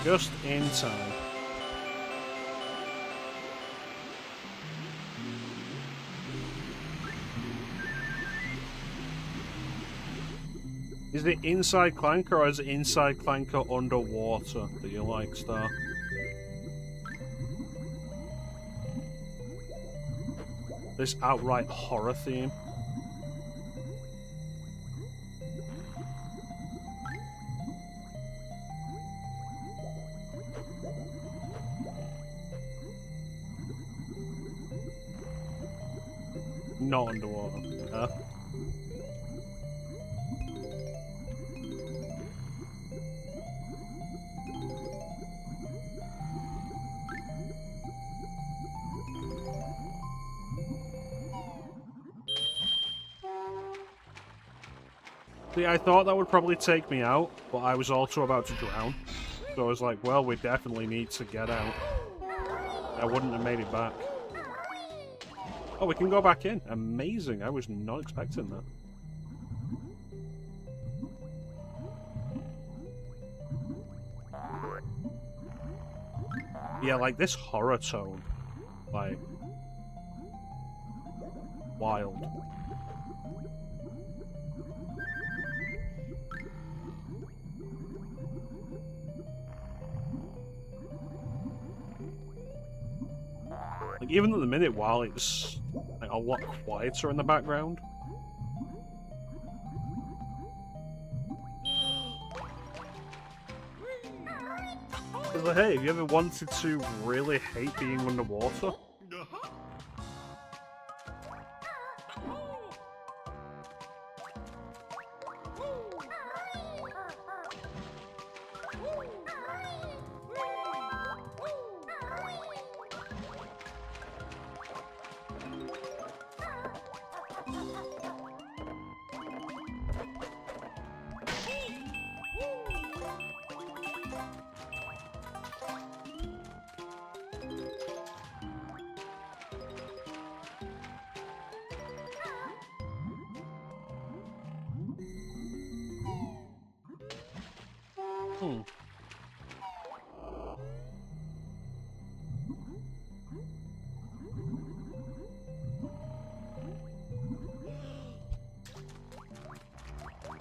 Just in time. Is it inside Clanker or is it inside Clanker underwater that you like, Star? This outright horror theme. Not underwater. See, I thought that would probably take me out, but I was also about to drown. So I was like, well, we definitely need to get out. I wouldn't have made it back. Oh, we can go back in. Amazing. I was not expecting that. Yeah, like this horror tone. Like, wild. Like, even at the minute, while it's like, a lot quieter in the background. It's like, hey, have you ever wanted to really hate being underwater?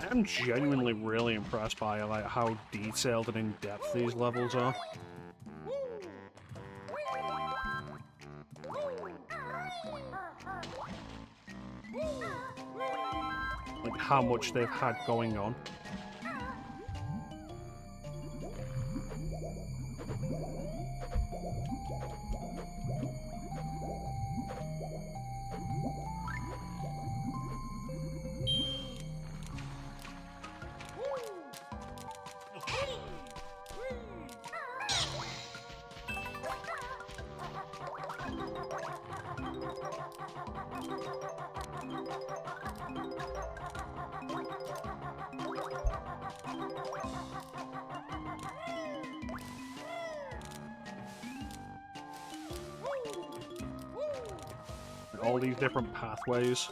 I'm genuinely really impressed by like how detailed and in-depth these levels are. Like how much they've had going on. All these different pathways.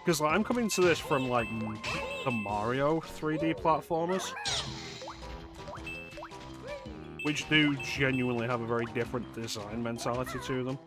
Because like, I'm coming to this from like the Mario 3D platformers, which do genuinely have a very different design mentality to them.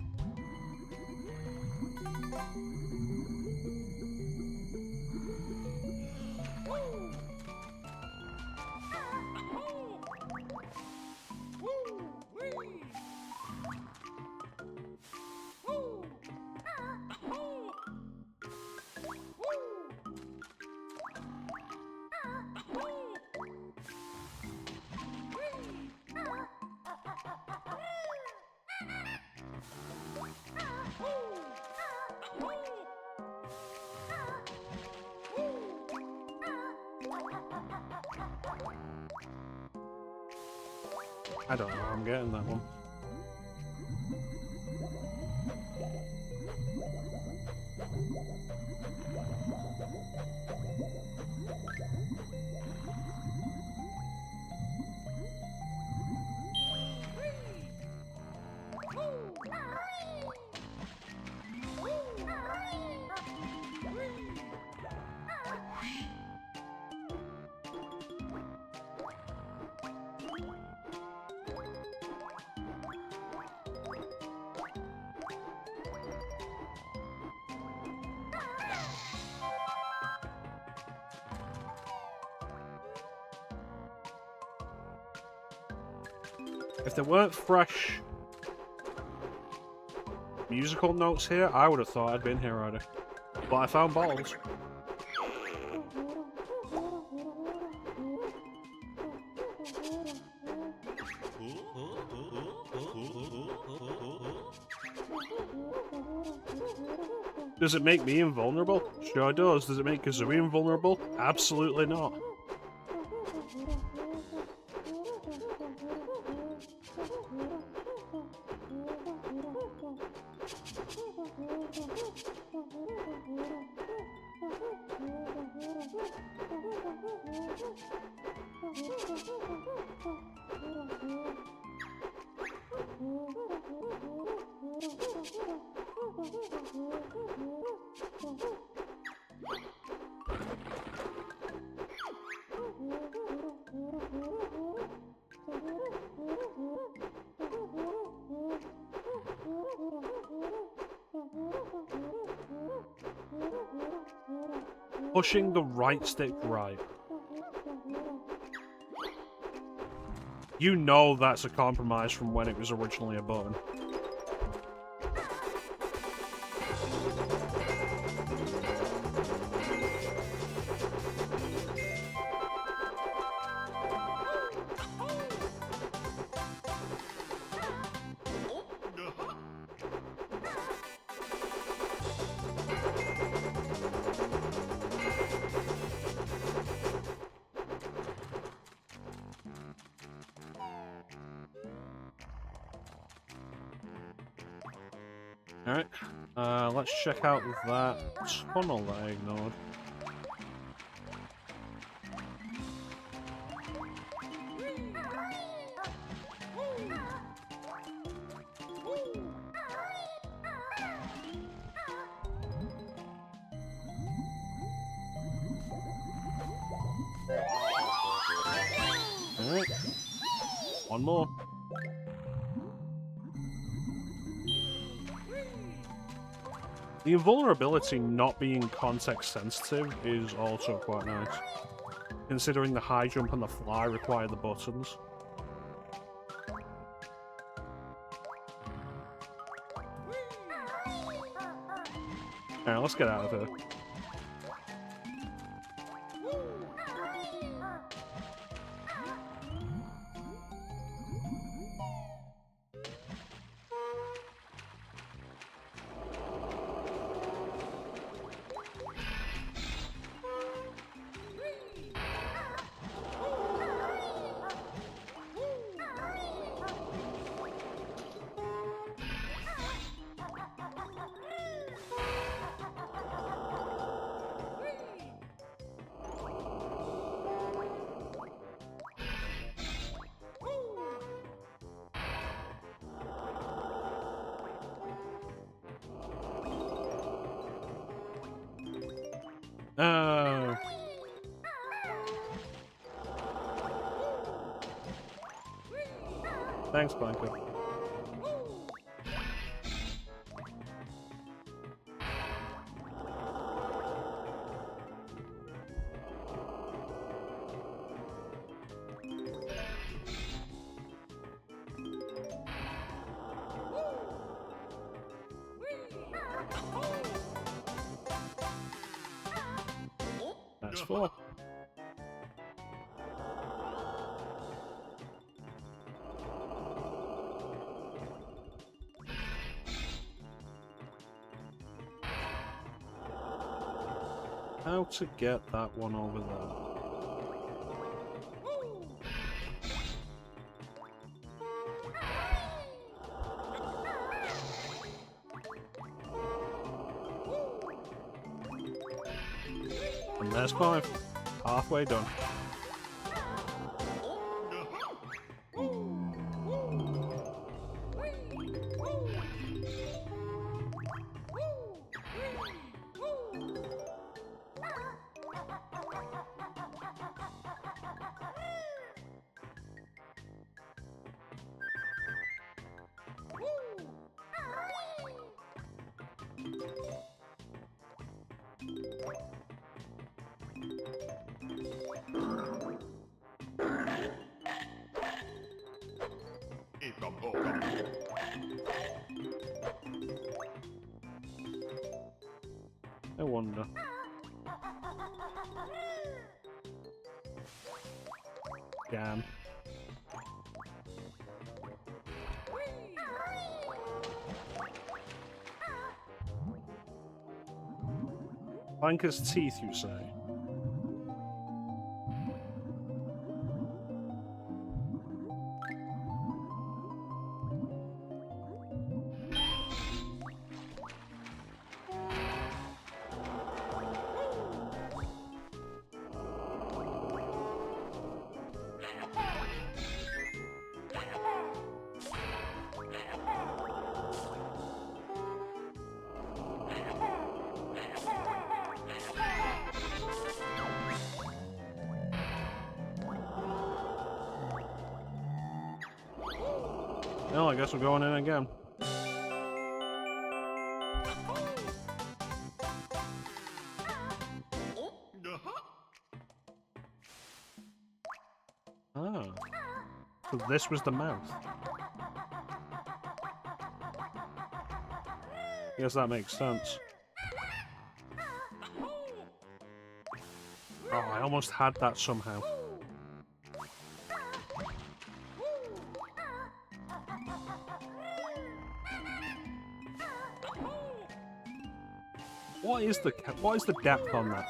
I don't know how I'm getting that one. If there weren't fresh musical notes here, I would have thought I'd been here already. But I found bottles. Does it make me invulnerable? Sure does. Does it make Kazooie invulnerable? Absolutely not. Pushing the right stick right. You know that's a compromise from when it was originally a button. Alright, let's check out that tunnel that I ignored. Alright, one more. The invulnerability not being context sensitive is also quite nice, considering the high jump and the fly require the buttons. Alright, let's get out of here. Thanks, Blanca. That's 4. How to get that one over there? And there's 5. Halfway done. I wonder. Damn. Blanca's teeth, you say? Well, I guess we're going in again. Ah. So this was the mouth. I guess that makes sense. Oh, I almost had that somehow. What is the depth on that?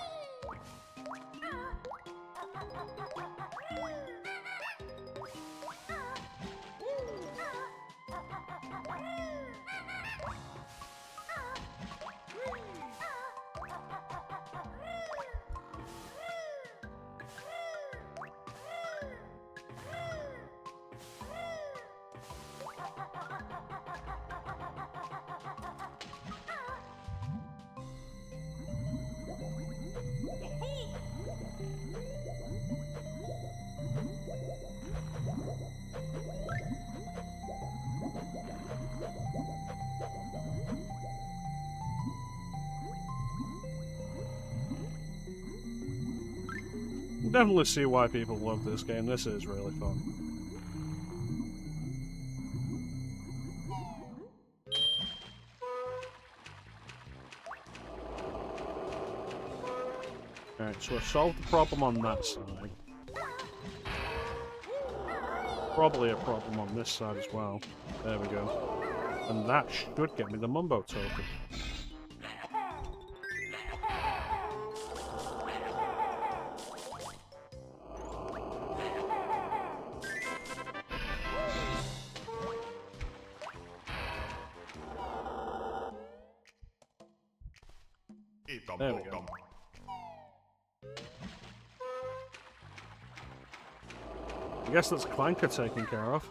Definitely see why people love this game. This is really fun. Alright, so I've solved the problem on that side. Probably a problem on this side as well. There we go. And that should get me the Mumbo token. There we go. I guess that's Clanker taken care of.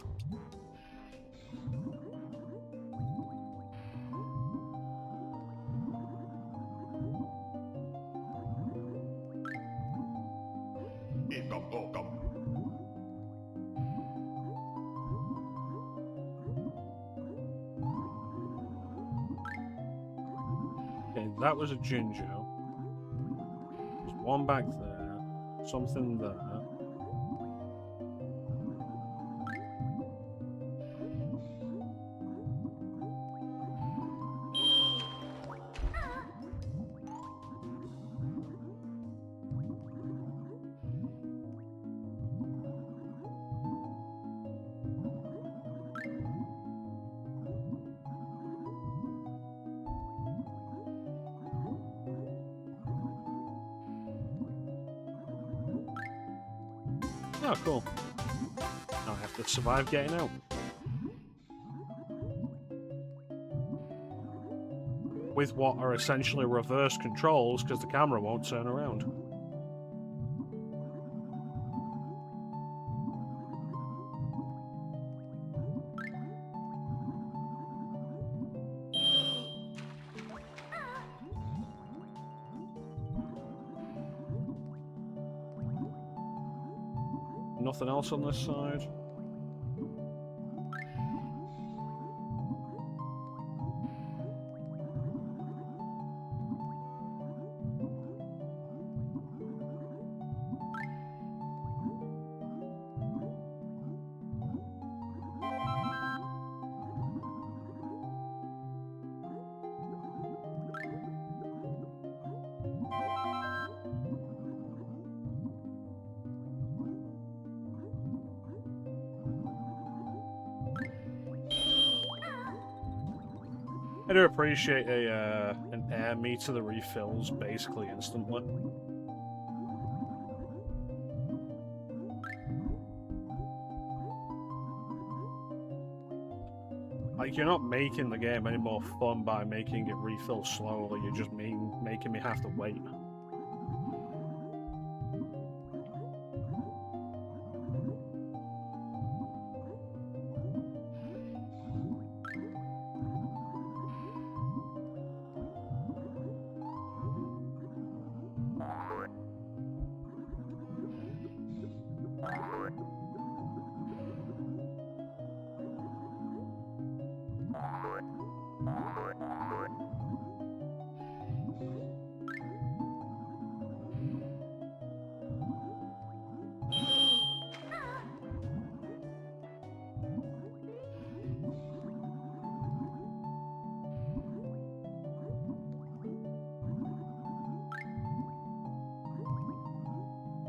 Okay, that was a Jinjo. There's one back there. Something there. Oh, cool. Now I have to survive getting out. With what are essentially reverse controls, because the camera won't turn around. Nothing else on this side. I do appreciate an air meter that refills basically instantly. Like, you're not making the game any more fun by making it refill slowly, you're just making me have to wait.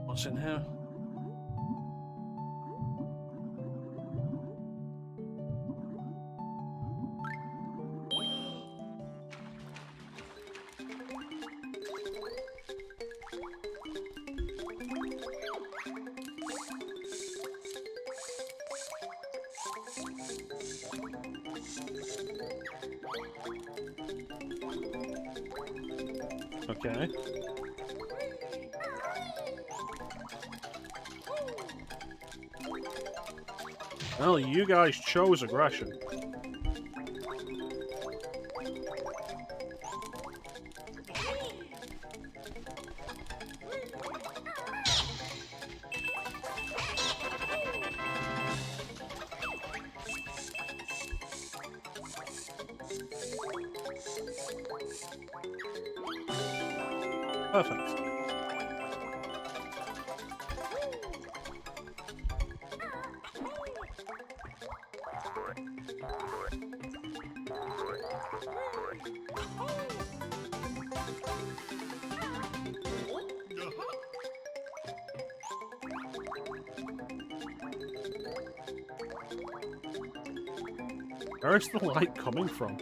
What's in here? Okay. Well, you guys chose aggression. Perfect. Where's the light coming from?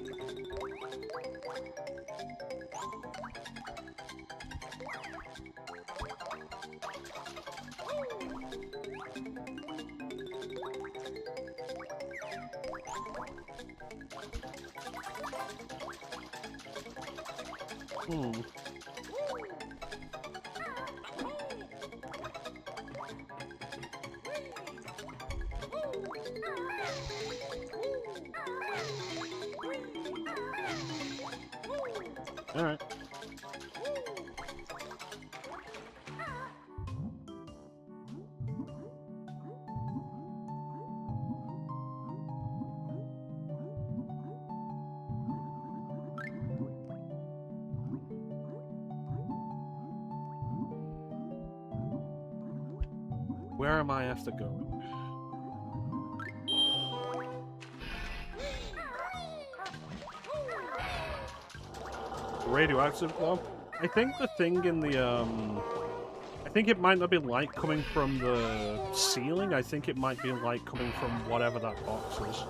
Alright. Where am I after going? Radioactive one? I think the thing in the, I think it might not be light coming from the ceiling, I think it might be light coming from whatever that box is.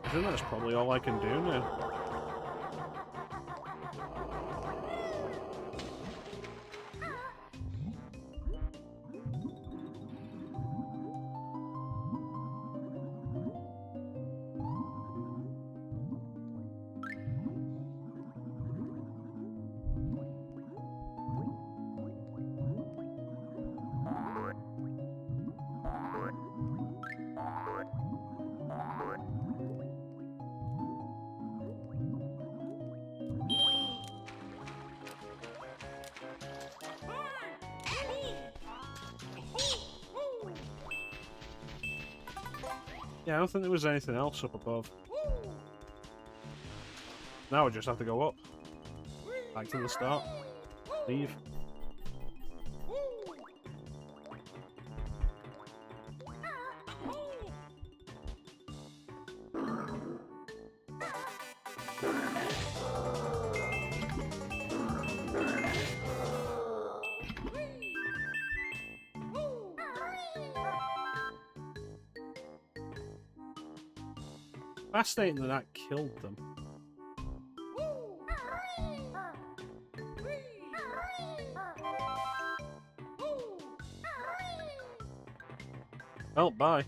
I think that's probably all I can do now. Yeah, I don't think there was anything else up above. Now we just have to go up. Back to the start. Leave. Fascinating that that killed them. Oh, bye.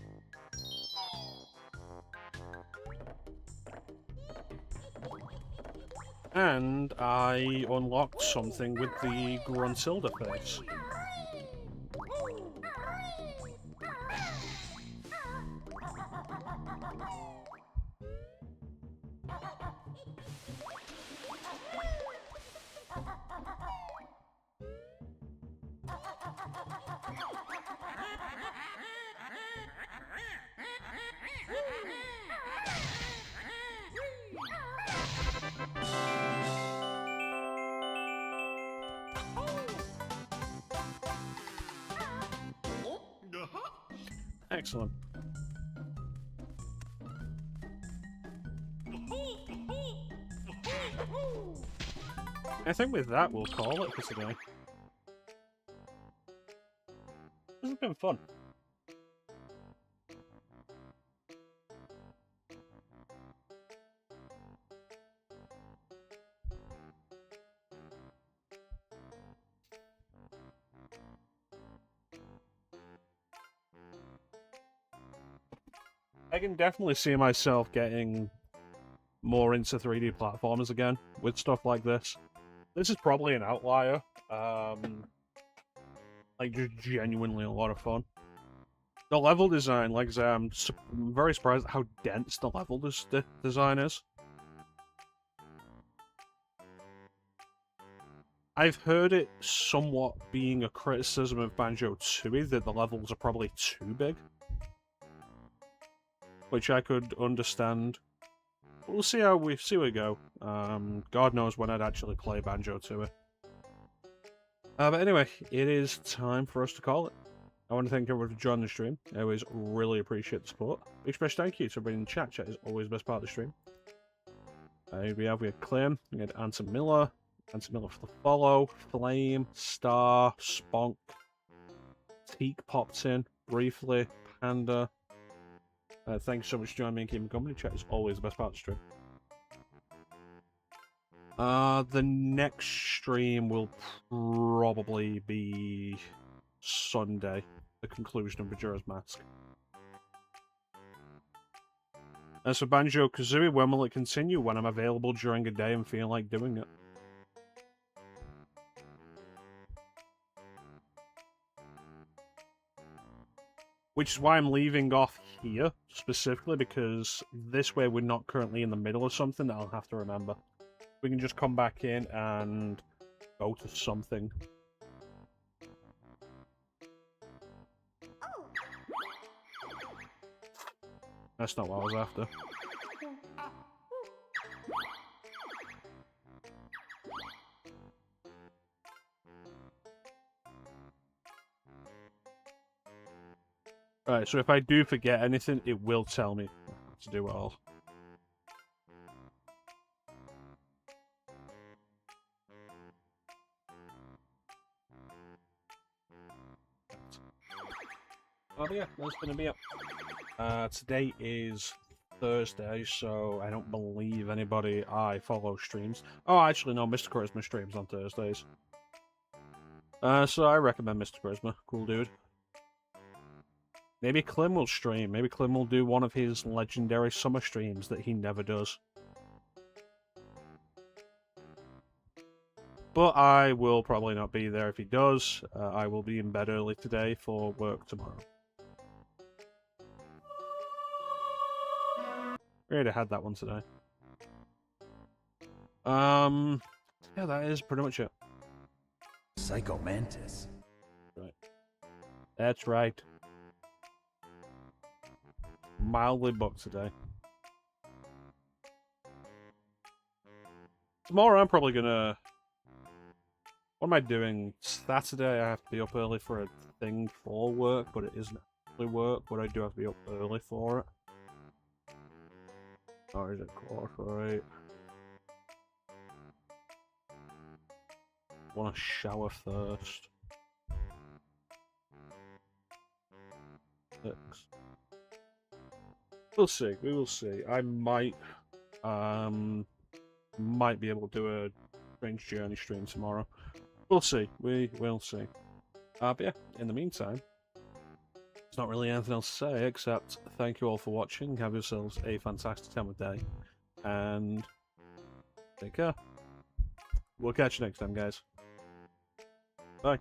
And I unlocked something with the Gruntilda face. Excellent. I think with that we'll call it for today. This has been fun. I can definitely see myself getting more into 3D platformers again with stuff like this. This is probably an outlier. Like, just genuinely a lot of fun. The level design, like I say, I'm very surprised at how dense the level design is. I've heard it somewhat being a criticism of Banjo-Tooie that the levels are probably too big. Which I could understand. We'll see how we go. God knows when I'd actually play Banjo-Tooie. But anyway, it is time for us to call it. I want to thank everyone for joining the stream. I always really appreciate the support. Big special thank you to everybody in the chat. Chat is always the best part of the stream. We had Clem, we had Anton Miller for the follow, Flame, Star, Sponk, Teak popped in briefly, Panda. Thanks so much for joining me and keeping company. Chat is always the best part of the stream. The next stream will probably be Sunday, the conclusion of Majora's Mask. As for Banjo-Kazooie, when will it continue? When I'm available during a day and feel like doing it. Which is why I'm leaving off here, specifically, because this way we're not currently in the middle of something that I'll have to remember. We can just come back in and go to something. That's not what I was after. Right, so if I do forget anything, it will tell me to do it all. Oh yeah, that's gonna be it. Today is Thursday, so I don't believe anybody I follow streams. Oh, actually, no, Mr. Charisma streams on Thursdays. So I recommend Mr. Charisma. Cool dude. Maybe Clem will stream. Maybe Clem will do one of his legendary summer streams that he never does. But I will probably not be there if he does. I will be in bed early today for work tomorrow. We already had that one today. Yeah, that is pretty much it. Psycho Mantis. Right. That's right. Mildly booked today. Tomorrow I'm probably gonna... What am I doing? Saturday I have to be up early for a thing for work, but it isn't actually work, but I do have to be up early for it. Or is it 8:45? I want to shower first. 6. We'll see. We will see. I might be able to do a Strange Journey stream tomorrow. We'll see. We will see. But yeah, in the meantime, there's not really anything else to say except thank you all for watching. Have yourselves a fantastic time of day. And take care. We'll catch you next time, guys. Bye.